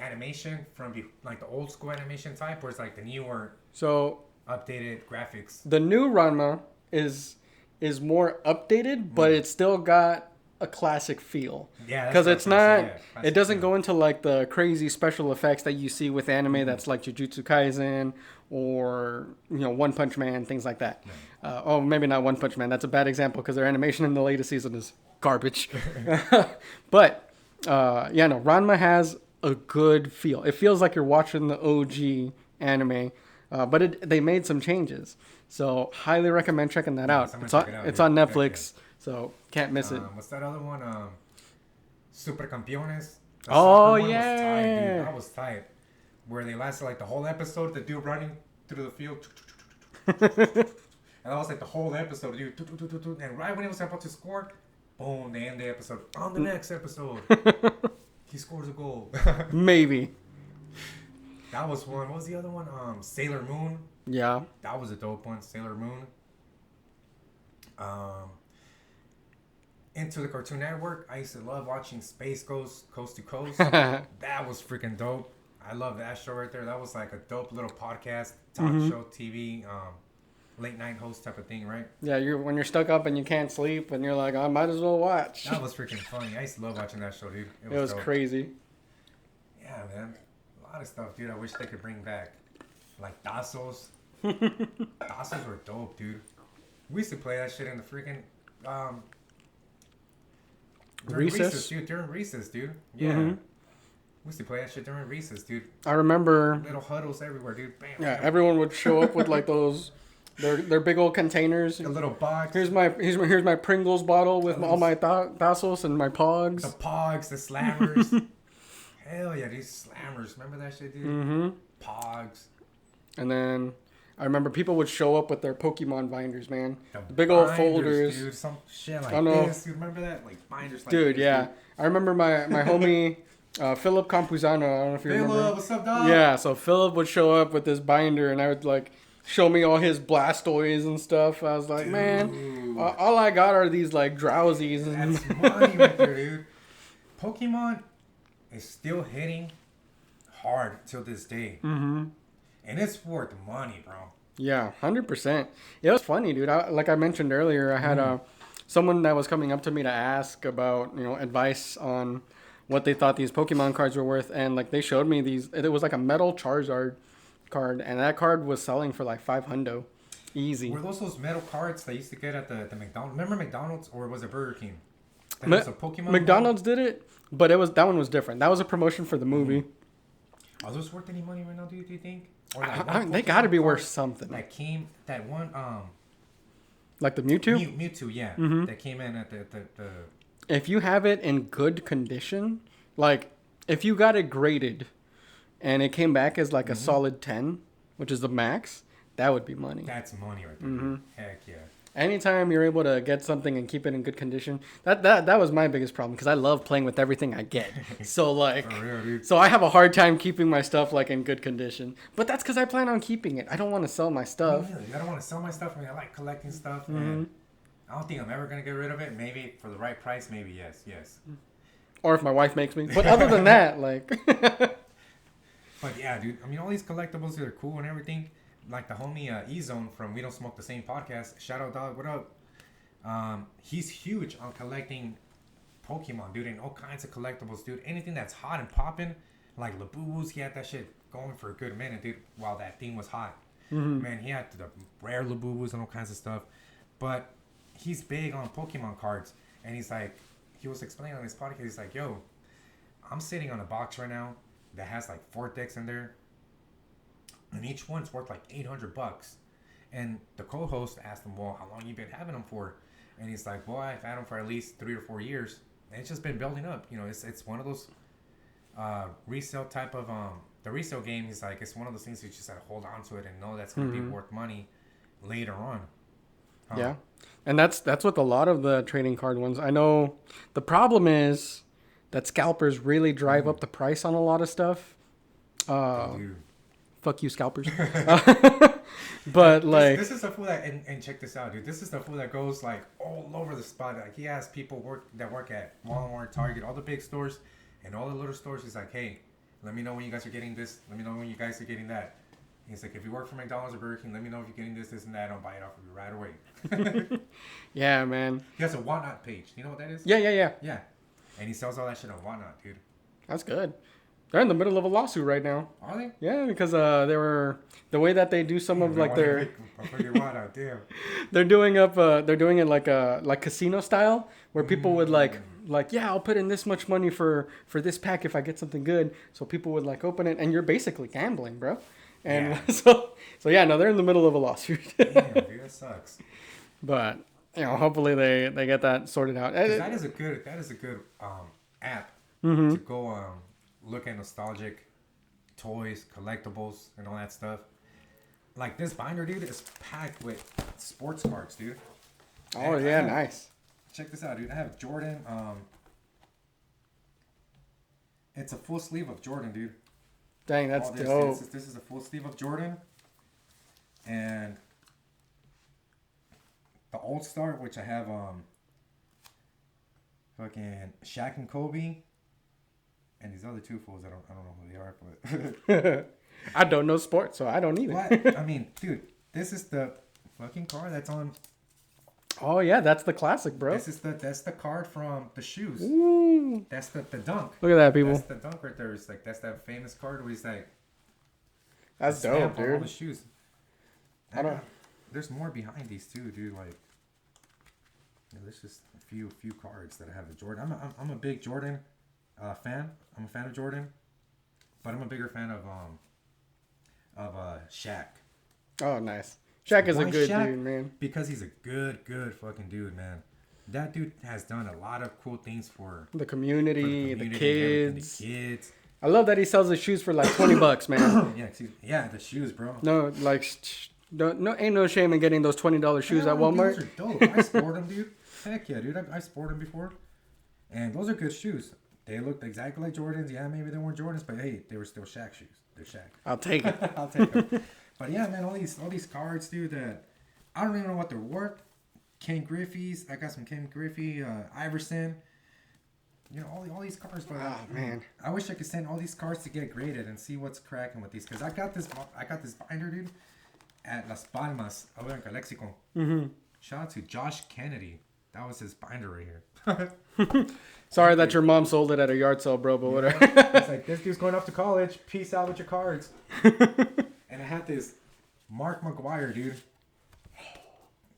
S2: animation from like the old school animation type, or it's like the newer updated graphics?
S1: The new Ranma is more updated, but it's still got a classic feel. Yeah, because it's not. It doesn't go into like the crazy special effects that you see with anime. That's like Jujutsu Kaisen or One Punch Man, things like that. Maybe not One Punch Man. That's a bad example because their animation in the latest season is garbage. But Ranma has a good feel. It feels like you're watching the OG anime, but they made some changes. So highly recommend checking that out. It's on Netflix, so can't miss it.
S2: What's that other one? Super Campeones.
S1: Oh
S2: yeah,
S1: yeah,
S2: was tight, dude. That was tight. Where they lasted like the whole episode. The dude running through the field. And that was like the whole episode, dude. And right when he was about to score, boom, they end the episode. On the next episode, he scores a goal.
S1: Maybe.
S2: That was one. What was the other one? Sailor Moon.
S1: Yeah.
S2: That was a dope one. Sailor Moon. Into the Cartoon Network, I used to love watching Space Ghost Coast to Coast. That was freaking dope. I love that show right there. That was like a dope little podcast, talk show, TV, late night host type of thing, right?
S1: Yeah, when you're stuck up and you can't sleep and you're like, I might as well watch.
S2: That was freaking funny. I used to love watching that show, dude.
S1: It was crazy.
S2: Yeah, man. A lot of stuff, dude. I wish they could bring back. Like Tassos. Tassos were dope, dude. We used to play that shit in the freaking
S1: recess,
S2: dude. During recess, dude. Yeah. We used to play that shit during recess, dude.
S1: I remember.
S2: Little huddles everywhere, dude. Bam,
S1: Yeah,
S2: bam.
S1: everyone would show up with like those, their big old containers.
S2: A little box.
S1: Here's my Pringles bottle with
S2: A
S1: all
S2: little
S1: my Tassos and my
S2: The
S1: Pogs.
S2: Pogs, the Slammers. Hell yeah, these Slammers. Remember that shit, dude?
S1: Mm-hmm.
S2: Pogs.
S1: And then I remember people would show up with their Pokemon binders, man.
S2: The
S1: Big old
S2: binders,
S1: folders.
S2: Dude, some shit like
S1: I know.
S2: this. You remember that? Like binders like
S1: Dude,
S2: this,
S1: yeah.
S2: dude.
S1: I remember my homie Philip Campuzano. I don't know if you remember.
S2: Philip, what's up, dog?
S1: Yeah, so Philip would show up with this binder, and I would like show me all his Blastoise and stuff. I was like,
S2: Dude.
S1: man, all I got are these like Drowsies. And
S2: That's money right there, dude. Pokemon is still hitting hard till this day.
S1: Mm-hmm.
S2: And it's worth money, bro.
S1: Yeah, 100%. It was funny, dude. Like I mentioned earlier, I had someone that was coming up to me to ask about, advice on what they thought these Pokemon cards were worth, and like they showed me these. It was like a metal Charizard card, and that card was selling for like $500, easy.
S2: Were those metal cards that used to get at the McDonald's? Remember McDonald's, or was it Burger King? That was a Pokemon
S1: McDonald's did it, but that one was different. That was a promotion for the movie.
S2: Are those worth any money right now? Do you think? Or
S1: They got to be
S2: card
S1: worth something.
S2: that one
S1: Like the Mewtwo.
S2: Mewtwo, yeah,
S1: Mm-hmm.
S2: that came in at the
S1: If you have it in good condition, like if you got it graded and it came back as like a solid 10, which is the max, that would be money.
S2: That's money right there.
S1: Mm-hmm.
S2: Heck yeah.
S1: Anytime you're able to get something and keep it in good condition, that was my biggest problem, because I love playing with everything I get. So like,
S2: For real, dude.
S1: so I have a hard time keeping my stuff like in good condition. But that's because I plan on keeping it. I don't want to sell my stuff.
S2: I don't want to sell my stuff. I mean, I like collecting stuff, and I don't think I'm ever gonna get rid of it. Maybe for the right price, maybe yes.
S1: Or if my wife makes me. But other than that, like.
S2: But yeah, dude. I mean, all these collectibles are cool and everything. Like the homie E-Zone from We Don't Smoke the Same podcast. Shout out, dog. What up? He's huge on collecting Pokemon, dude, and all kinds of collectibles, dude. Anything that's hot and popping, like Labubus, he had that shit going for a good minute, dude, while that thing was hot.
S1: Mm-hmm.
S2: Man, he had the rare Labubus and all kinds of stuff. But he's big on Pokemon cards, and he was explaining on his podcast, he's like, yo, I'm sitting on a box right now that has like 4 decks in there, and each one's worth like $800. And the co-host asked him, well, how long you been having them for? And he's like, well, I've had them for at least 3 or 4 years, and it's just been building up. It's one of those resale type of the resale game. He's like, it's one of those things you just gotta hold on to it and know that's gonna be worth money later on.
S1: Yeah, and that's with a lot of the trading card ones. I know the problem is that scalpers really drive up the price on a lot of stuff.
S2: Dude.
S1: Fuck you, scalpers. But like,
S2: this is the fool that, and check this out, dude. This is the fool that goes like all over the spot. Like, he has people that work at Walmart, Target, all the big stores, and all the little stores. He's like, hey, let me know when you guys are getting this. Let me know when you guys are getting that. He's like, if you work for McDonald's or Burger King, let me know if you're getting this, and that. I'll buy it off of you right away.
S1: yeah, man.
S2: He has a Whatnot page. You know what that is?
S1: Yeah.
S2: Yeah. And he sells all that shit on Whatnot, dude.
S1: That's good. They're in the middle of a lawsuit right now.
S2: Are they?
S1: Yeah, because they were the way that they do some of like their.
S2: Whatnot, damn.
S1: They're doing it like casino style, where people would like yeah, I'll put in this much money for this pack if I get something good. So people would like open it, and you're basically gambling, bro. And
S2: Yeah.
S1: so yeah, no, they're in the middle of a lawsuit.
S2: Damn, dude, that sucks.
S1: But hopefully they get that sorted out.
S2: That is a good app to go look at nostalgic toys, collectibles, and all that stuff. Like this binder, dude, is packed with sports cards, dude.
S1: Oh
S2: And
S1: yeah, nice.
S2: Check this out, dude. I have Jordan. It's a full sleeve of Jordan, dude.
S1: Dang, that's
S2: All this,
S1: dope.
S2: This is a full sleeve of Jordan, and the All Star, which I have fucking Shaq and Kobe, and these other two fools. I don't know who they are, but
S1: I don't know sports, so I don't either.
S2: what? I mean, dude, this is the fucking card that's on.
S1: Oh yeah, that's the classic, bro.
S2: That's the card from the shoes.
S1: Ooh.
S2: That's the dunk.
S1: Look at that, people.
S2: That's the dunk right there. It's like that's that famous card where he's like.
S1: That's
S2: the
S1: dope,
S2: stamp on all the
S1: dude.
S2: shoes.
S1: I don't.
S2: There's more behind these too, dude. Like, there's just a few cards that I have of Jordan. I'm a big Jordan fan. I'm a fan of Jordan. But I'm a bigger fan of Shaq.
S1: Oh, nice. Shaq is a
S2: Why
S1: good
S2: Shaq?
S1: dude, man.
S2: Because he's a good fucking dude, man. That dude has done a lot of cool things for
S1: The community,
S2: the
S1: the
S2: community, everything,
S1: kids.
S2: the kids.
S1: I love that he sells his shoes for like $20, man.
S2: Yeah, excuse me. Yeah, the shoes, bro.
S1: No, like, ain't no shame in getting those $20 shoes at Walmart.
S2: Those are dope. I sport them, dude. Heck yeah, dude. I sport them before, and those are good shoes. They looked exactly like Jordans. Yeah, maybe they weren't Jordans, but hey, they were still Shaq shoes. They're Shaq.
S1: I'll take it.
S2: I'll take them. But yeah, man, all these cards, dude. That I don't even know what they're worth. Ken Griffey's. I got some Ken Griffey, Iverson. You know, all these cards. But
S1: Oh, man.
S2: I wish I could send all these cards to get graded and see what's cracking with these. Cause I got this binder, dude, at Las Palmas, over in Calexico.
S1: Mm-hmm.
S2: Shout out to Josh Kennedy. That was his binder right here.
S1: Sorry that your mom sold it at a yard sale, bro, but whatever.
S2: It's like, this dude's going off to college. Peace out with your cards. And I had this Mark McGuire, dude.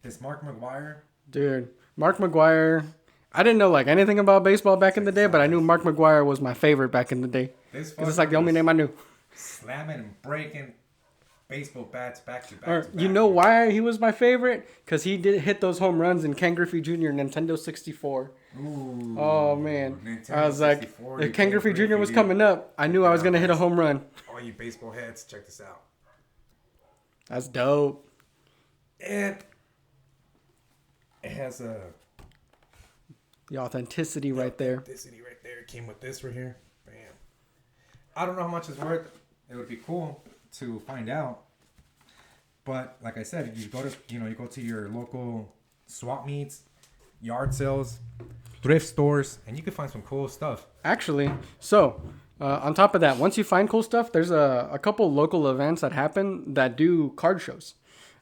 S2: This Mark McGuire.
S1: Dude, Mark McGuire. I didn't know like anything about baseball back in the day, but I knew Mark McGuire was my favorite back in the day.
S2: This
S1: It's like the only name I knew.
S2: slamming and breaking baseball bats back to back.
S1: Or,
S2: to back.
S1: you know why he was my favorite? Because he did hit those home runs in Ken Griffey Jr. Nintendo 64.
S2: Ooh,
S1: Oh, man.
S2: Nintendo
S1: I was like,
S2: 64,
S1: if Ken Griffey Jr. was
S2: dude.
S1: coming up, I knew I was going to hit a home run.
S2: All you baseball heads, check this out.
S1: That's dope.
S2: And it has a
S1: The authenticity right there.
S2: authenticity right there. It came with this right here. Bam. I don't know how much it's worth. It would be cool to find out. But like I said, you go to your local swap meets, yard sales, thrift stores, and you can find some cool stuff.
S1: Actually, so on top of that, once you find cool stuff, there's a couple local events that happen that do card shows.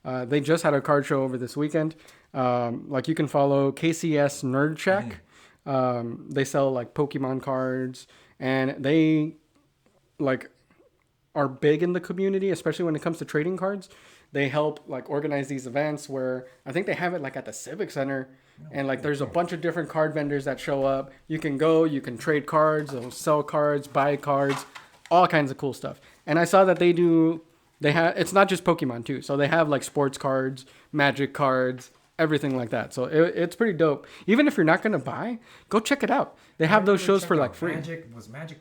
S1: They just had a card show over this weekend. Like you can follow KCS Nerd Shack. They sell like Pokemon cards, and they like are big in the community, especially when it comes to trading cards. They help like organize these events where I think they have it like at the Civic Center, and like there's a bunch of different card vendors that show up. You can go, you can trade cards, they'll sell cards, buy cards, all kinds of cool stuff. And I saw that they have, it's not just Pokemon too. So they have like sports cards, Magic cards, everything like that. So it's pretty dope. Even if you're not going to buy, go check it out. They have those shows for like free.
S2: Was Magic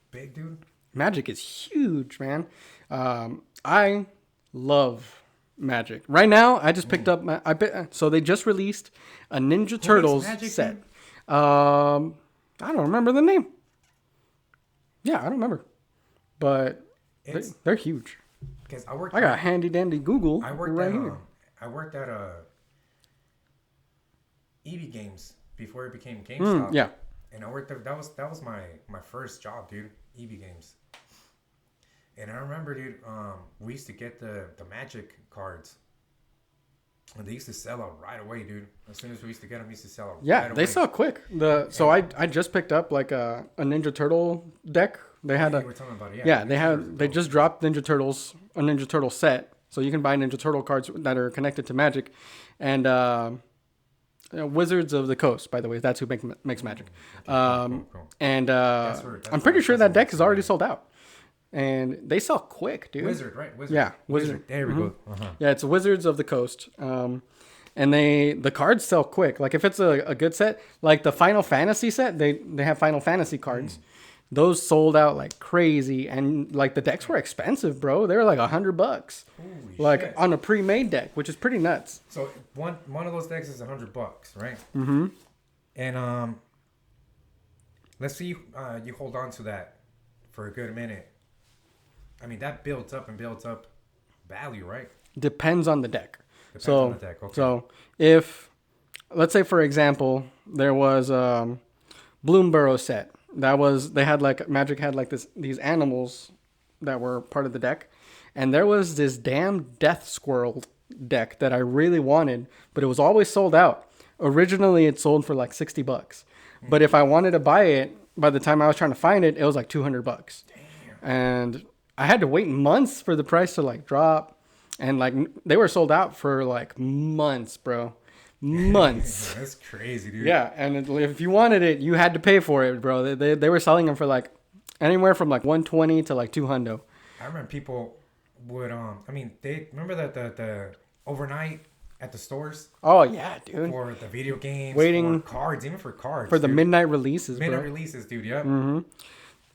S2: big, dude?
S1: Magic is huge, man. I love Magic. Right now, I just picked up so they just released a Ninja Turtles
S2: Magic,
S1: set.
S2: dude?
S1: I don't remember the name. Yeah, I don't remember. But they're huge.
S2: Because I
S1: got a handy dandy Google right here.
S2: I worked at EB Games before it became GameStop.
S1: Yeah.
S2: And I worked there. That was my first job, dude. EB Games. And I remember, dude, we used to get the Magic cards. And they used to sell out right away, dude. As soon as we used to get them, we used to sell out right away.
S1: They sell quick. So I just picked up like a Ninja Turtle deck. They had
S2: You were talking about it,
S1: yeah, they just dropped a Ninja Turtle set. So you can buy Ninja Turtle cards that are connected to Magic. And Wizards of the Coast, by the way, that's who makes Magic.
S2: Cool.
S1: And
S2: That's
S1: I'm pretty sure that deck is already sold out. And they sell quick, dude.
S2: Wizard, right? Wizard.
S1: Yeah,
S2: Wizard. There we go.
S1: Yeah, it's Wizards of the Coast. And the cards sell quick. Like if it's a good set, like the Final Fantasy set, they have Final Fantasy cards. Those sold out like crazy, and like the decks were expensive, bro. They were like $100,
S2: Holy
S1: like
S2: shit.
S1: on a pre-made deck, which is pretty nuts.
S2: So one of those decks is $100, right?
S1: Mm-hmm.
S2: And let's see you hold on to that for a good minute. I mean, that builds up value, right?
S1: Depends on the deck.
S2: Depends on the deck. Okay.
S1: So if, let's say for example, there was Bloomburrow set. They had like Magic had like these animals that were part of the deck, and there was this damn Death Squirrel deck that I really wanted, but it was always sold out. Originally, it sold for like $60, but if I wanted to buy it, by the time I was trying to find it, it was like $200.
S2: Damn.
S1: And I had to wait months for the price to like drop, and like they were sold out for like months, bro. Months.
S2: That's crazy, dude.
S1: Yeah, and if you wanted it, you had to pay for it, bro. They were selling them for like Anywhere from like 120 to like 200.
S2: I remember people would they remember the overnight at the stores
S1: Oh yeah, dude.
S2: for the video games,
S1: Waiting
S2: for cards, even for cards,
S1: for the
S2: dude.
S1: midnight releases,
S2: Midnight
S1: bro.
S2: releases, dude. Yep.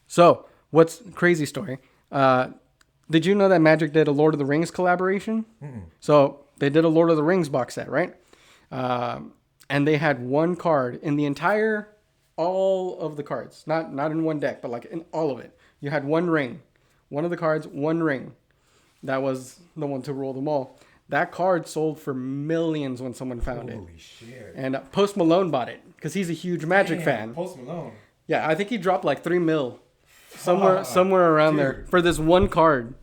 S1: So, what's crazy story? Did you know that Magic did a Lord of the Rings collaboration? So they did a Lord of the Rings box set, right? And they had one card in the entire, all of the cards, not in one deck, but like in all of it. You had one ring, one of the cards, one ring. That was the one to rule them all. That card sold for millions when someone found it.
S2: Holy shit.
S1: And Post Malone bought it because he's a huge Magic
S2: Damn,
S1: fan.
S2: Post Malone.
S1: Yeah, I think he dropped like $3 million somewhere around there for this one card.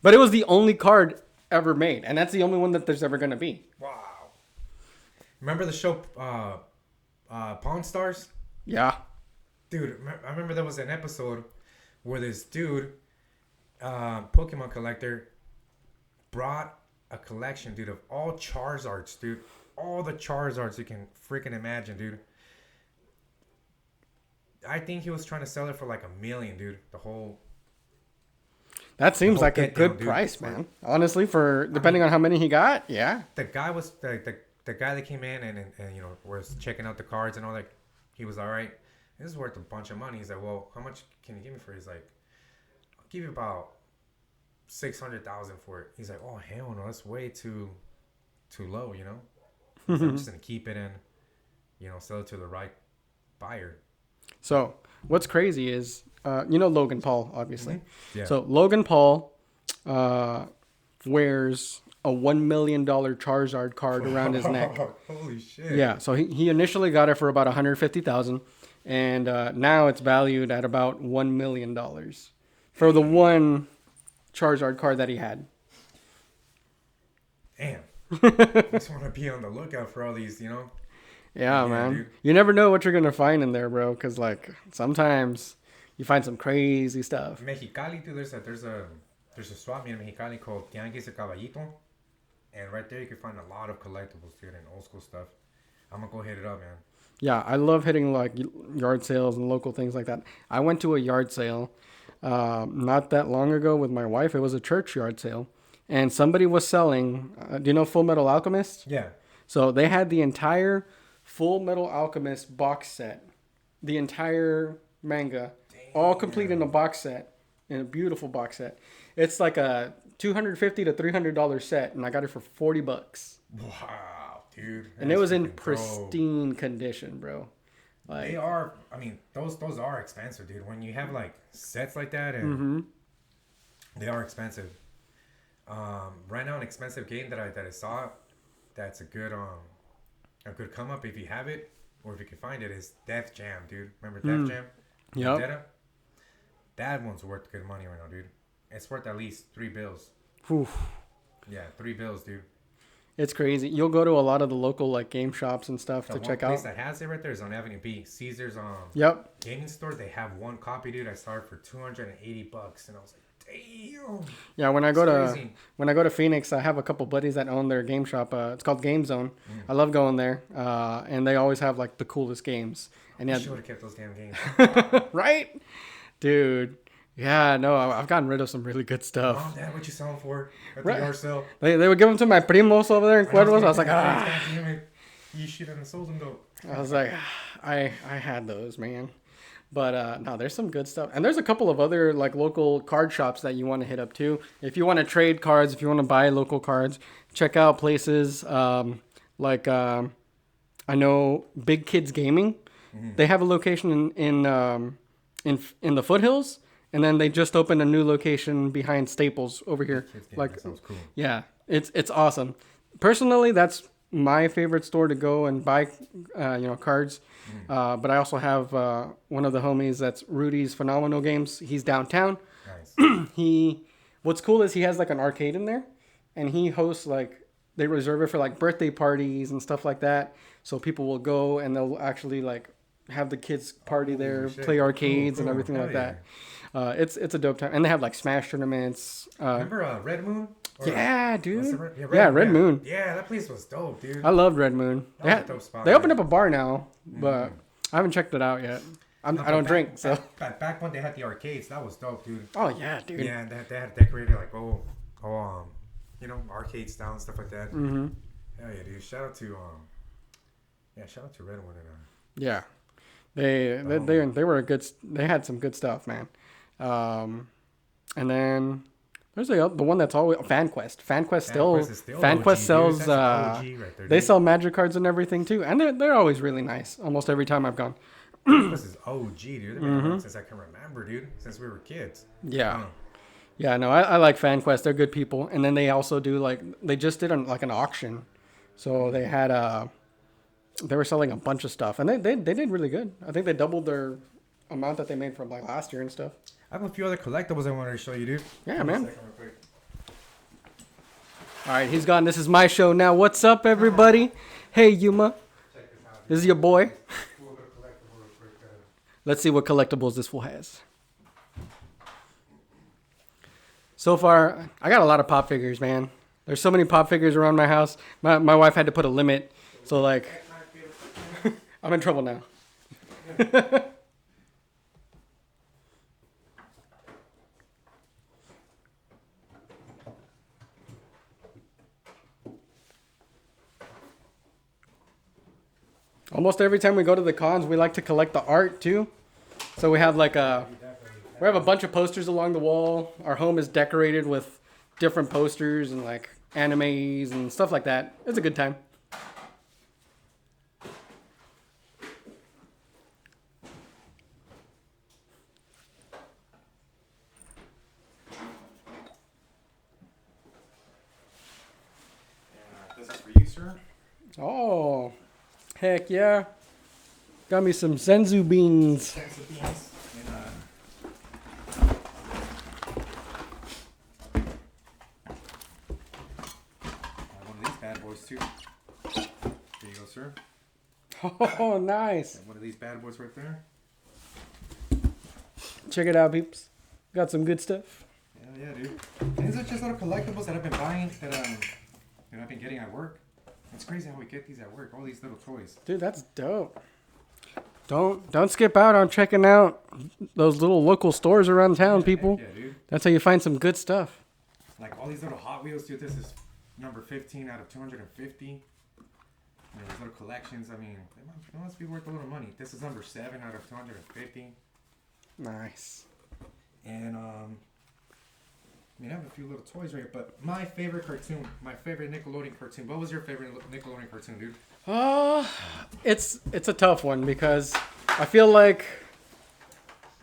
S1: But it was the only card ever made, and that's the only one that there's ever gonna be.
S2: Wow. Remember the show Pawn Stars?
S1: Yeah.
S2: Dude, I remember there was an episode where this dude, Pokemon collector, brought a collection, dude, of all Charizards, dude. All the Charizards you can freaking imagine, dude. I think he was trying to sell it for like $1 million, dude. The whole.
S1: That seems like a
S2: get down,
S1: good
S2: dude.
S1: price, man. Honestly, for depending on how many he got, yeah.
S2: The guy was the guy that came in and was checking out the cards and all that. He was all right. This is worth a bunch of money. He's like, well, how much can you give me for it? He's like, I'll give you about $600,000 for it. He's like, oh hell no, that's way too low, you know. So I'm just gonna keep it and sell it to the right buyer.
S1: So what's crazy is, Logan Paul, obviously.
S2: Mm-hmm. Yeah.
S1: So Logan Paul wears a $1 million Charizard card around his neck.
S2: Holy shit.
S1: Yeah. So he initially got it for about $150,000, and now it's valued at about $1 million for the one Charizard card that he had.
S2: Damn. I just want to be on the lookout for all these,
S1: Yeah, man.
S2: Dude.
S1: You never know what you're gonna find in there, bro. Cause like sometimes you find some crazy stuff.
S2: Mexicali, dude. There's a swap meet in Mexicali called Tianguis de Caballito, and right there you can find a lot of collectibles, dude, and old school stuff. I'm gonna go hit it up, man.
S1: Yeah, I love hitting like yard sales and local things like that. I went to a yard sale not that long ago with my wife. It was a church yard sale, and somebody was selling. Do you know Full Metal Alchemist?
S2: Yeah.
S1: So they had the entire Full Metal Alchemist box set, the entire manga, all complete in a box set, in a beautiful box set. It's like a $250 to $300 set, and I got it for $40.
S2: Wow, dude.
S1: And it was in
S2: freaking
S1: pristine condition, bro. Like,
S2: They are. I mean, those are expensive, dude. When you have like sets like that, and
S1: mm-hmm.
S2: they are expensive. Right now, an expensive game that I saw, that's a good come up if you have it or if you can find it is Death Jam, dude. Remember Death Jam?
S1: Yep.
S2: Vendetta? That one's worth good money right now, dude. It's worth at least $3.
S1: Whew.
S2: Yeah, $3, dude.
S1: It's crazy. You'll go to a lot of the local like game shops and stuff
S2: The
S1: to
S2: one
S1: check
S2: place
S1: out.
S2: that has it right there is on Avenue B. Caesar's
S1: Yep.
S2: gaming store. They have one copy, dude. I saw it for $280, and I was like, damn.
S1: Yeah, when I
S2: crazy.
S1: go to Phoenix, I have a couple buddies that own their game shop. It's called Game Zone. I love going there, and they always have like the coolest games. And
S2: I
S1: yeah,
S2: should have kept those damn games.
S1: right, dude. Yeah, no, I've gotten rid of some really good stuff.
S2: Mom, Dad, what you selling for at
S1: Right.
S2: the yard sale?
S1: They would give them to my primos over there in Cuervos. I was like,
S2: God damn it. You should have sold them though.
S1: I was like, I had those, man. But no, there's some good stuff, and there's a couple of other like local card shops that you want to hit up too. If you want to trade cards, if you want to buy local cards, check out places like I know Big Kids Gaming.
S2: Mm-hmm.
S1: They have a location in the foothills, and then they just opened a new location behind Staples over here. Like,
S2: that sounds cool.
S1: yeah, it's awesome. Personally, that's my favorite store to go and buy, cards. But I also have one of the homies that's Rudy's Phenomenal Games. He's downtown.
S2: Nice.
S1: What's cool is he has like an arcade in there, and he hosts like they reserve it for like birthday parties and stuff like that. So people will go and they'll actually like have the kids party there, play arcades and everything like that. It's a dope time, and they have like Smash tournaments.
S2: Remember Red Moon?
S1: Yeah, dude.
S2: Red
S1: Moon.
S2: Yeah, that place was dope, dude.
S1: I loved Red Moon.
S2: That was a dope spot,
S1: They opened
S2: man.
S1: up a bar now, but I haven't checked it out yet. I
S2: but
S1: don't drink, so.
S2: Back when they had the arcades, that was dope, dude.
S1: Oh yeah, dude.
S2: Yeah, they had decorated like arcade style and stuff like that.
S1: Mm-hmm.
S2: Hell yeah, dude. Shout out to Redwood and
S1: Yeah, they were a good. They had some good stuff, man. And then there's the one that's always FanQuest. FanQuest sells.
S2: Dude. That's OG right there,
S1: they
S2: dude.
S1: sell magic cards and everything too, and they're always really nice. Almost every time I've gone.
S2: This is OG, dude. They've been around since I can remember, dude. Since we were kids.
S1: Yeah. Yeah, no, I like FanQuest. They're good people. And then they also do they just did an auction. So they had they were selling a bunch of stuff, and they did really good. I think they doubled their amount that they made from last year and stuff.
S2: I have a few other collectibles I wanted to show you, dude.
S1: Yeah, man. All right, he's gone. This is my show now. What's up, everybody? Hey, Yuma. This is your boy. Let's see what collectibles this fool has. So far, I got a lot of pop figures, man. There's so many pop figures around my house. My wife had to put a limit. So, I'm in trouble now. Almost every time we go to the cons, we like to collect the art too. So we have we have a bunch of posters along the wall. Our home is decorated with different posters and animes and stuff like that. It's a good time.
S2: This is for you, sir.
S1: Oh, heck yeah. Got me some senzu beans.
S2: One of these bad boys, too. There you go, sir.
S1: Oh, nice.
S2: And one of these bad boys right there.
S1: Check it out, peeps. Got some good stuff.
S2: Yeah, dude. And these are just little collectibles that I've been buying that I've been getting at work. It's crazy how we get these at work. All these little toys.
S1: Dude, that's dope. Don't skip out on checking out those little local stores around town, people.
S2: Yeah, dude.
S1: That's how you find some good stuff.
S2: Like all these little Hot Wheels, dude. This is number 15 out of 250. And these little collections, I mean, they must be worth a little money. This is number 7 out of 250.
S1: Nice.
S2: And I have a few little toys right here, but my favorite cartoon, my favorite Nickelodeon cartoon. What was your favorite Nickelodeon cartoon, dude?
S1: It's a tough one because I feel like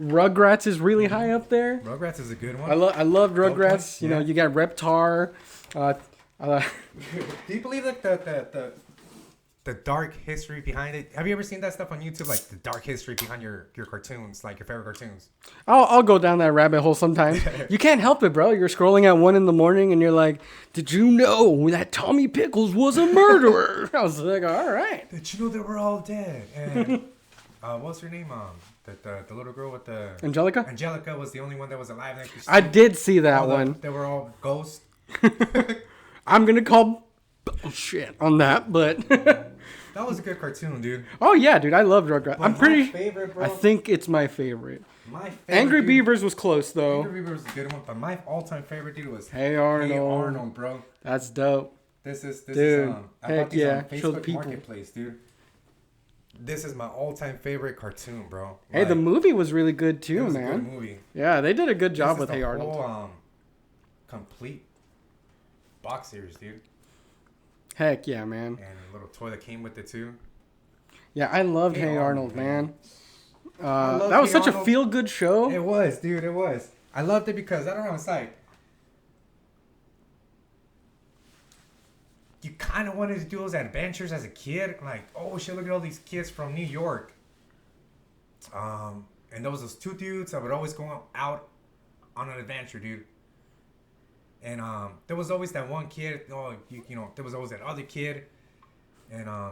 S1: Rugrats is really high up there.
S2: Rugrats is a good one.
S1: I love Rugrats. You know, you got Reptar.
S2: Do you believe that the dark history behind it? Have you ever seen that stuff on YouTube, like the dark history behind your cartoons, like your favorite cartoons?
S1: I'll go down that rabbit hole sometimes. You can't help it, bro. You're scrolling at 1 a.m. and you're like, "Did you know that Tommy Pickles was a murderer?" I was like, "All right."
S2: Did you know they were all dead? And what's her name? The little girl with the
S1: Angelica.
S2: Angelica was the only one that was alive.
S1: I did see that one.
S2: They were all ghosts.
S1: I'm gonna call bullshit on that, but.
S2: That was a good cartoon, dude.
S1: Oh yeah, dude, I loved Rugrats. I'm pretty.
S2: Favorite, bro.
S1: I think it's my favorite.
S2: My favorite.
S1: Angry Beavers was close though.
S2: Angry Beavers was a good one, but my all-time favorite, dude, was
S1: Hey Arnold.
S2: Hey Arnold, bro.
S1: That's dope.
S2: This is
S1: Dude,
S2: I bought these on
S1: show the
S2: Facebook
S1: people.
S2: Marketplace, dude. This is my all-time favorite cartoon, bro.
S1: Hey, the movie was really good
S2: it
S1: too,
S2: was
S1: man.
S2: a good movie.
S1: Yeah, they did a good job
S2: This
S1: with
S2: is
S1: Hey
S2: the
S1: Arnold.
S2: whole, complete box series, dude.
S1: Heck yeah, man.
S2: And a little toy that came with it too.
S1: Yeah, I loved
S2: Hey
S1: Hey Arnold,
S2: Arnold,
S1: man.
S2: love
S1: That was
S2: Hey
S1: such a
S2: Arnold.
S1: feel-good show.
S2: It was, dude. It was. I loved it because I don't know. It's like you kind of wanted to do those adventures as a kid. Like, oh shit, look at all these kids from New York. And there was those 2 dudes that would always go out on an adventure, dude. And there was always that one kid. Oh, you know, there was always that other kid. And I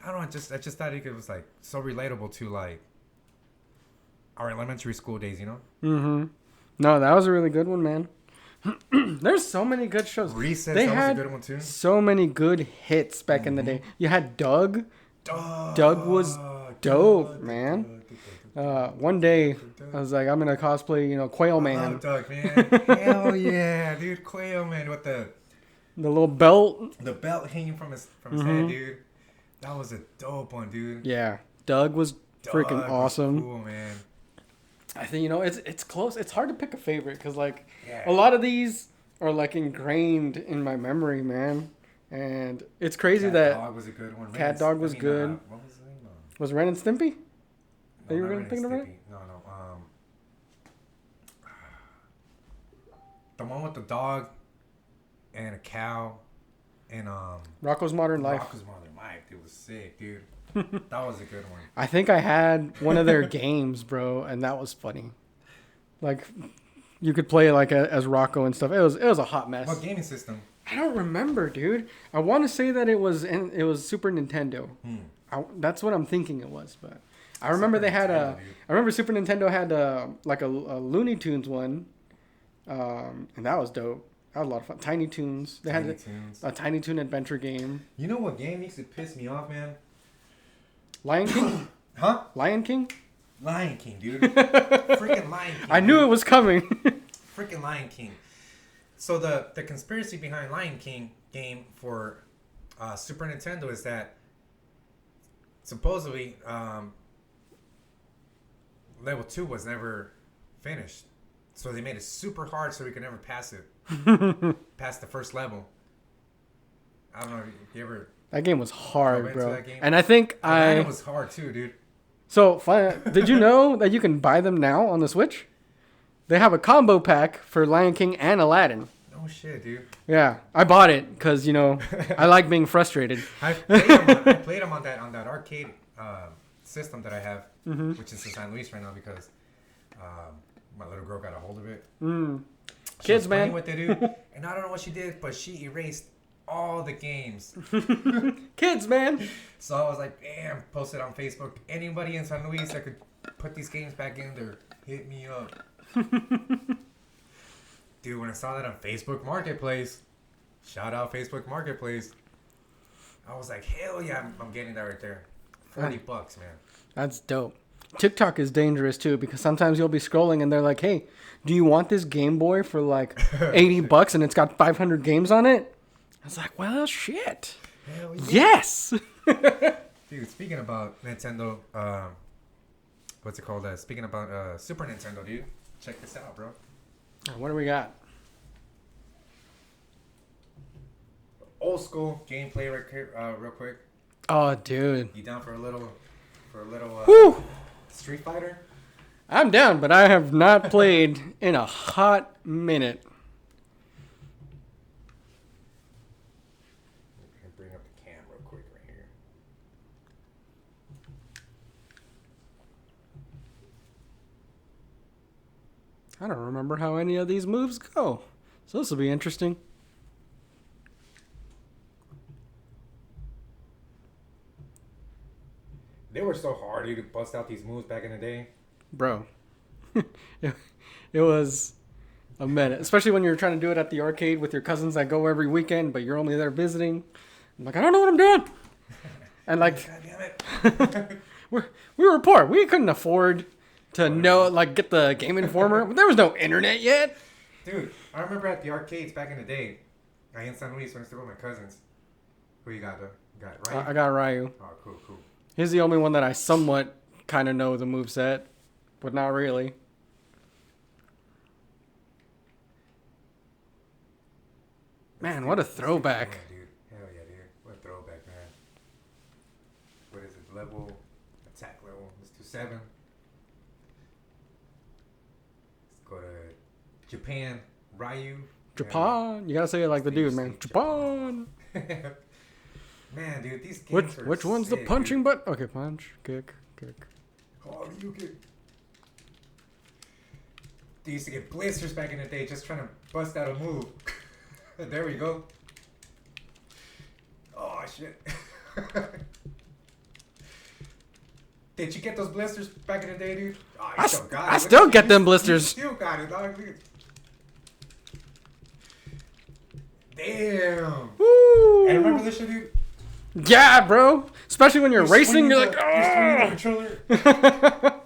S2: don't know. I just thought it was like so relatable to like our elementary school days, you know.
S1: Mm-hmm. No, that was a really good one, man. There's so many good shows.
S2: Recess,
S1: They
S2: that
S1: had
S2: was a good one too.
S1: so many good hits back in the day. You had Doug. Doug was dope, man. One day, I was like, I'm gonna cosplay, Quail
S2: I
S1: Man.
S2: love Doug, man. Hell yeah, dude. Quail Man with the
S1: little belt.
S2: belt hanging from his head, dude. That was a dope one, dude.
S1: Yeah, Doug was freaking
S2: Doug
S1: awesome.
S2: Was cool, man.
S1: I think it's close. It's hard to pick a favorite because
S2: Yeah.
S1: a lot of these are ingrained in my memory, man. And it's crazy
S2: Cat Dog was a good one.
S1: Cat Dog was good.
S2: What was the name?
S1: Was Ren and Stimpy?
S2: No,
S1: Are you
S2: not
S1: really
S2: Ren and
S1: thinking of it?
S2: Stimpy. No. The one with the dog and a cow and
S1: Rocco's Modern Life.
S2: Rocco's Modern Life. It was sick, dude. That was a good one.
S1: I think I had one of their games, bro, and that was funny. You could play as Rocco and stuff. It was a hot mess.
S2: What gaming system?
S1: I don't remember, dude. I want to say that it was Super Nintendo. That's what I'm thinking it was, but I remember they had I remember Super Nintendo had a Looney Tunes one, and that was dope. That was a lot of fun. Tiny Toons. They had a Tiny Toon adventure game.
S2: You know what game used to piss me off, man?
S1: Lion King?
S2: Huh?
S1: Lion King?
S2: Lion King, dude. Freaking Lion King.
S1: I knew it was coming.
S2: Freaking Lion King. So the conspiracy behind Lion King game for Super Nintendo is that supposedly level 2 was never finished. So they made it super hard so we could never pass it. Past the first level. I don't know if you ever...
S1: That game was hard, bro.
S2: That game?
S1: And I think
S2: It was hard too, dude.
S1: So, did you know that you can buy them now on the Switch? They have a combo pack for Lion King and Aladdin.
S2: No shit, dude.
S1: Yeah, I bought it because I like being frustrated.
S2: I played them on that arcade system that I have, which is in San Luis right now because my little girl got a hold of it. She was playing with it, dude, and I don't know what she did, but she erased all the games.
S1: Kids, man.
S2: So I was like, damn, post it on Facebook. Anybody in San Luis that could put these games back in there, hit me up. Dude, when I saw that on Facebook Marketplace, shout out Facebook Marketplace, I was like, hell yeah, I'm getting that right there. $40, man.
S1: That's dope. TikTok is dangerous too because sometimes you'll be scrolling and they're like, hey, do you want this Game Boy for $80 and it's got 500 games on it? I was like, well, shit.
S2: Hell yeah.
S1: Yes.
S2: Dude, speaking about Nintendo, what's it called? Speaking about Super Nintendo, dude. Check this out, bro.
S1: What do we got?
S2: Old school gameplay real quick.
S1: Oh, dude.
S2: You down for a little
S1: Whew.
S2: Street Fighter?
S1: I'm down, but I have not played in a hot minute.
S2: Bring up the cam real quick right here.
S1: I don't remember how any of these moves go. So this will be interesting.
S2: They were so hard, you could bust out these moves back in the day.
S1: Bro. It was a minute. Especially when you're trying to do it at the arcade with your cousins that go every weekend, but you're only there visiting. I'm like, I don't know what I'm doing. And
S2: God damn it.
S1: we were poor. We couldn't afford to get the Game Informer. There was no internet yet.
S2: Dude, I remember at the arcades back in the day, in San Luis when I used to go with my cousins. Who you got, though? You got Ryu?
S1: I got Ryu.
S2: Oh, cool.
S1: He's the only one that I somewhat kind of know the moveset, but not really. Man, what a throwback.
S2: Yeah, dude. Hell yeah, dude. What a throwback, man. What is it? Attack level. Let's do 7. Let's go to Japan. Ryu.
S1: Japan. You gotta say it like the dude, man. Japan.
S2: Man, dude, these games are
S1: Which one's the
S2: sick,
S1: punching
S2: dude.
S1: button? Okay, punch, kick.
S2: Oh, you kick. They used to get blisters back in the day just trying to bust out a move. There we go. Oh, shit. Did you get those blisters back in the day, dude? Oh, you still got it.
S1: I still get them blisters.
S2: You still got it, dog. Damn.
S1: Woo.
S2: And remember this shit, dude?
S1: Yeah, bro. Especially when you're racing, you're like,
S2: you're swinging the controller.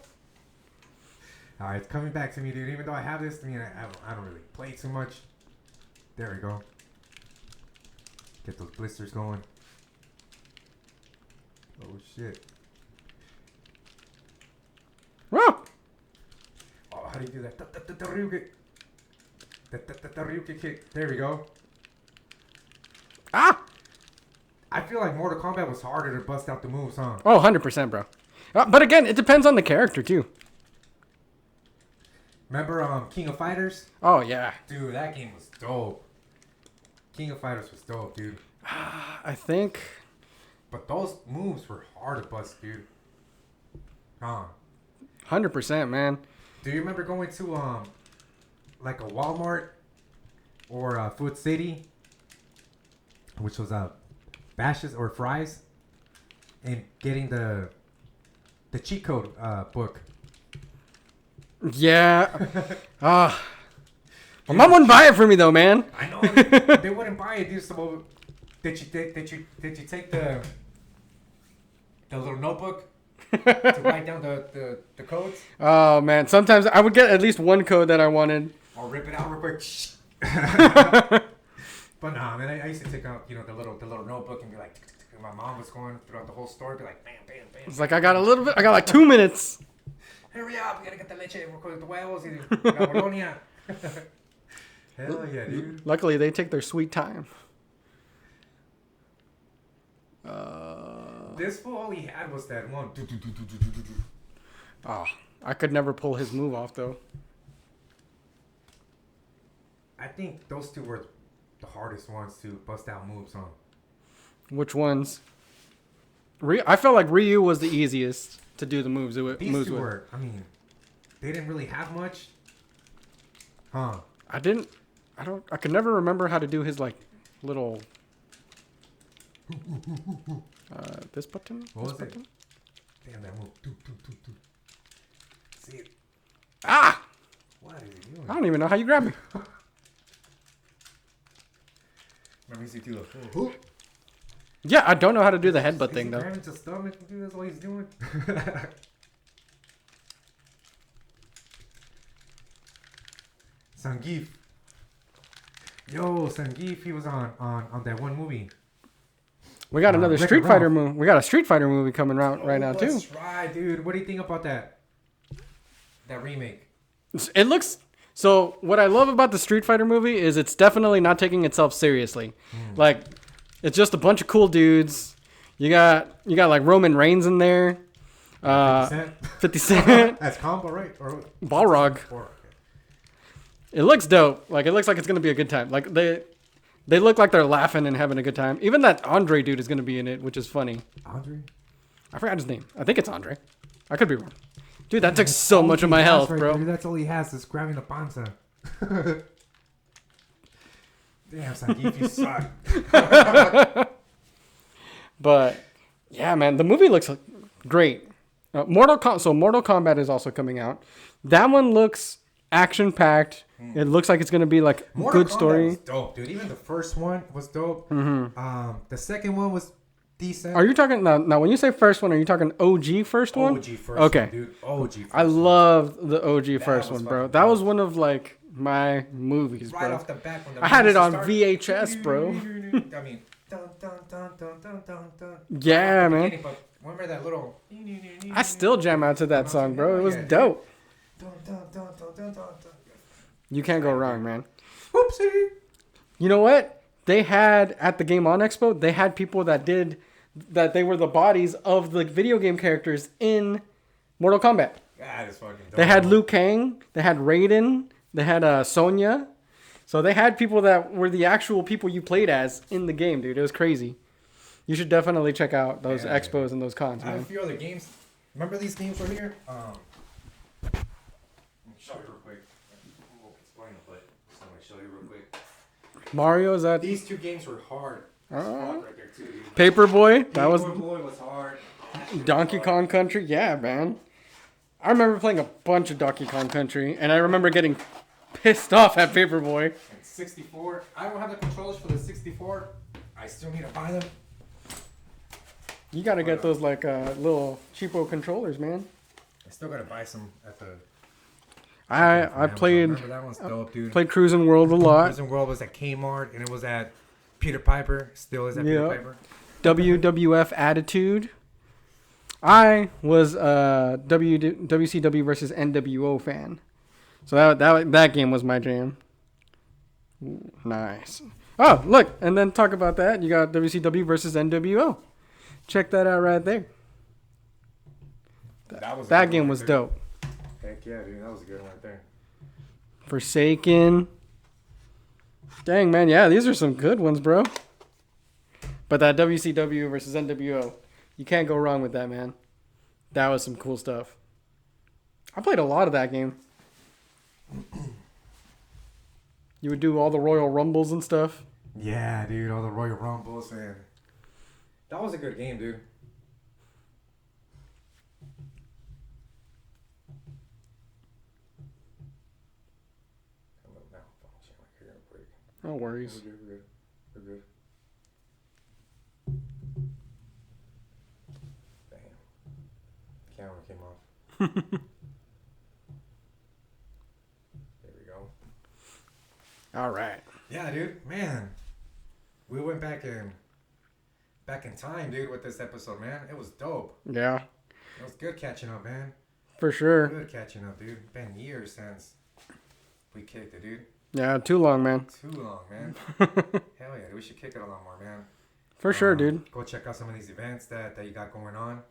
S2: Alright, it's coming back to me, dude. Even though I have this, I mean, I don't really play too much. There we go. Get those blisters going. Oh, shit.
S1: Whoa!
S2: Oh, how do you do that? The Ryuki. The Ryuki kick. There we go.
S1: Ah!
S2: I feel like Mortal Kombat was harder to bust out the moves, huh?
S1: Oh, 100%, bro. But again, it depends on the character, too.
S2: Remember King of Fighters?
S1: Oh, yeah.
S2: Dude, that game was dope. King of Fighters was dope, dude.
S1: I think...
S2: But those moves were hard to bust, dude. Huh.
S1: 100%, man.
S2: Do you remember going to, like a Walmart or Food City, which was Bashes or Fries, and getting the cheat code book?
S1: Yeah. My mom wouldn't buy it for me, though, man.
S2: I know. They wouldn't buy it, dude. So did you take the little notebook to write down the codes?
S1: Oh, man. Sometimes I would get at least one code that I wanted.
S2: Or rip it out real quick. But nah, man, I used to take out, the little notebook and be like, my mom was going throughout the whole store, be like, bam, bam, bam.
S1: It's like, I got like 2 minutes.
S2: Hurry up, we gotta get the leche real quick, the huevos, y la Bologna. Hell yeah, dude.
S1: Luckily, they take their sweet time.
S2: This fool, all he had was that one.
S1: Oh, I could never pull his move off, though.
S2: I think those two were the hardest ones to bust out moves on.
S1: Which ones? I felt like Ryu was the easiest to do the moves.
S2: These two were, I mean, they didn't really have much. Huh.
S1: I could never remember how to do his, like, little... this button?
S2: What
S1: this
S2: was
S1: button?
S2: it? Damn, that move. See it?
S1: Ah!
S2: What is he doing?
S1: I don't even know how you grab me.
S2: Remember, he used to do the full.
S1: Yeah, I don't know how to do the headbutt thing, though.
S2: Grabbing to stomach, dude, that's what he's doing. Zangief. Yo, Zangief, he was on that one movie.
S1: We got another Street Fighter movie. We got a Street Fighter movie coming out right now, too.
S2: That's right, dude. What do you think about that remake?
S1: It looks... So, what I love about the Street Fighter movie is it's definitely not taking itself seriously. Like, it's just a bunch of cool dudes. You got like Roman Reigns in there. 50 Cent.
S2: That's combo, right? Or
S1: Balrog. It looks dope. Like, it looks like it's gonna be a good time. Like, they look like they're laughing and having a good time. Even that Andre dude is gonna be in it, which is funny.
S2: Andre?
S1: I forgot his name. I think it's Andre. I could be wrong. Dude, that took so much of my health,
S2: right,
S1: bro.
S2: Dude, that's all he has is grabbing the panza. Damn, Zangief, you suck.
S1: But yeah, man, the movie looks great. Mortal Kombat is also coming out. That one looks action packed. It looks like it's gonna be like a good story.
S2: Was dope, dude. Even the first one was dope. The second one was decent.
S1: Are you talking now? When you say first one, are you talking OG first one?
S2: OG first
S1: okay.
S2: one, dude. OG first
S1: I love the OG
S2: that
S1: first one, bro. That was one of like my movies,
S2: right
S1: bro.
S2: off the bat, when the
S1: I had it on
S2: started,
S1: VHS, bro.
S2: I mean, dun, dun, dun, dun, dun, dun, dun.
S1: Yeah, man.
S2: But remember that little...
S1: I still jam out to that song, bro. It was dope.
S2: Dun, dun, dun, dun, dun, dun.
S1: You can't go wrong, man.
S2: Whoopsie.
S1: You know what? They had, at the Game On Expo, they had people that they were the bodies of the video game characters in Mortal Kombat.
S2: God, it's fucking dope.
S1: They had Liu Kang, they had Raiden, they had Sonya. So they had people that were the actual people you played as in the game, dude. It was crazy. You should definitely check out those expos and those cons,
S2: I have a
S1: man.
S2: few other games. Remember these games right here? Let me show you real quick. I won't explain it, but I'm going to show you real quick.
S1: Mario, is that...
S2: These two games were hard. Right there too, dude.
S1: Paperboy? That was...
S2: Paperboy was hard.
S1: Donkey Kong Country? Yeah, man. I remember playing a bunch of Donkey Kong Country, and I remember getting pissed off at Paperboy.
S2: And 64. I don't have the controllers for the 64. I still need to buy them.
S1: You gotta get those like little cheapo controllers, man.
S2: I still gotta buy some at the
S1: I played
S2: Remember that one's dope, dude.
S1: played Cruising World a lot.
S2: Prison World was at Kmart, and it was at Peter Piper. Still is at Peter Piper.
S1: WWF Attitude. I was a WCW versus NWO fan, so that game was my jam. Ooh, nice. Oh, look, and then talk about that. You got WCW versus NWO. Check that out right there. That game was dope.
S2: Heck yeah, dude. That was a good one right there.
S1: Forsaken. Dang, man. Yeah, these are some good ones, bro. But that WCW versus NWO, you can't go wrong with that, man. That was some cool stuff. I played a lot of that game. You would do all the Royal Rumbles and stuff.
S2: Yeah, dude. All the Royal Rumbles, and that was a good game, dude.
S1: No worries.
S2: We're good. Damn. Camera came off. There we go.
S1: All right.
S2: Yeah, dude. Man. We went back in time, dude, with this episode, man. It was dope.
S1: Yeah.
S2: It was good catching up, man.
S1: For sure.
S2: Good catching up, dude. Been years since we kicked it, dude.
S1: Yeah, too long, man.
S2: Too long, man. Hell yeah, we should kick it a lot more, man.
S1: For sure, dude.
S2: Go check out some of these events that you got going on.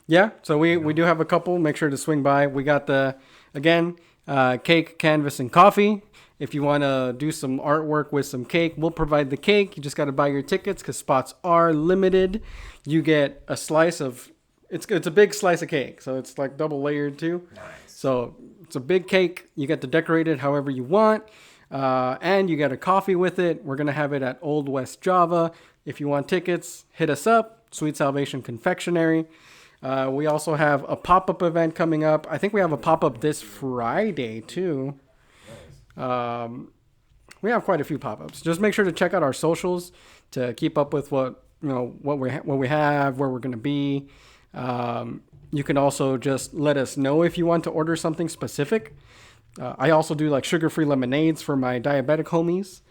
S1: Yeah, so we do have a couple. Make sure to swing by. We got the, again, cake, canvas, and coffee. If you want to do some artwork with some cake, we'll provide the cake. You just got to buy your tickets because spots are limited. You get a slice of, it's a big slice of cake. So it's like double layered too.
S2: Nice.
S1: So it's a big cake. You get to decorate it however you want. And you get a coffee with it. We're going to have it at Old West Java. If you want tickets, hit us up. Sweet Salvation Confectionery. We also have a pop-up event coming up. I think we have a pop-up this Friday too. We have quite a few pop-ups. Just make sure to check out our socials to keep up with what we have, where we're going to be. You can also just let us know if you want to order something specific. I also do like sugar-free lemonades for my diabetic homies.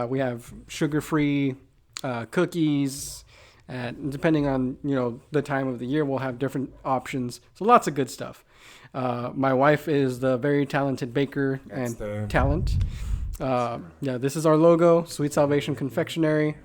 S1: We have sugar-free cookies. And depending on the time of the year, we'll have different options. So lots of good stuff. My wife is the very talented baker talent. Yeah, this is our logo, Sweet Salvation Confectionery.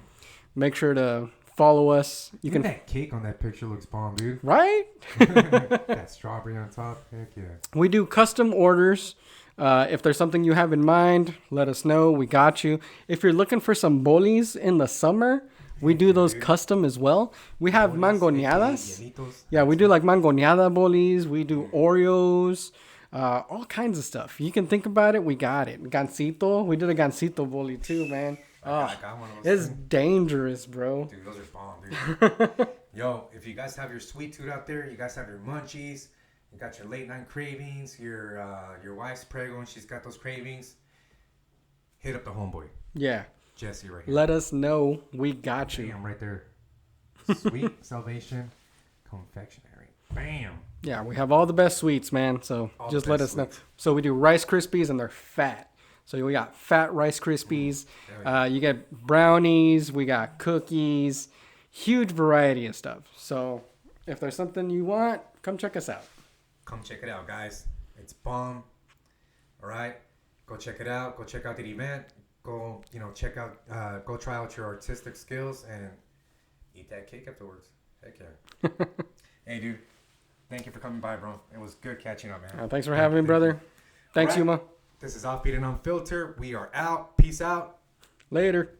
S1: Make sure to follow us.
S2: You can. That cake on that picture looks bomb, dude.
S1: Right?
S2: That strawberry on top. Heck yeah.
S1: We do custom orders. If there's something you have in mind, let us know. We got you. If you're looking for some bolis in the summer, we do those custom as well. We have mangoneadas. Yeah, we do like mangoneada bolis. We do Oreos. All kinds of stuff. You can think about it. We got it. Gansito. We did a Gansito boli too, man.
S2: I got one of those
S1: it's dangerous, bro.
S2: Dude, those are bomb, dude. Yo, if you guys have your sweet tooth out there, you guys have your munchies, you got your late night cravings, your wife's pregnant, she's got those cravings, hit up the homeboy.
S1: Yeah.
S2: Jesse right here.
S1: Let us know. We got you.
S2: Bam, right there. Sweet Salvation Confectionery. Bam.
S1: Yeah, we have all the best sweets, man. So just let us know. So we do Rice Krispies, and they're fat. So we got fat Rice Krispies. You get brownies. We got cookies. Huge variety of stuff. So if there's something you want, come check us out.
S2: Come check it out, guys. It's bomb. All right. Go check it out. Go check out the event. Go, check out, go try out your artistic skills and eat that cake afterwards. Heck yeah. Hey, dude. Thank you for coming by, bro. It was good catching up, man.
S1: Thanks for having me, brother. Thanks,
S2: right.
S1: Yuma.
S2: This is Offbeat and Unfiltered. We are out. Peace out.
S1: Later.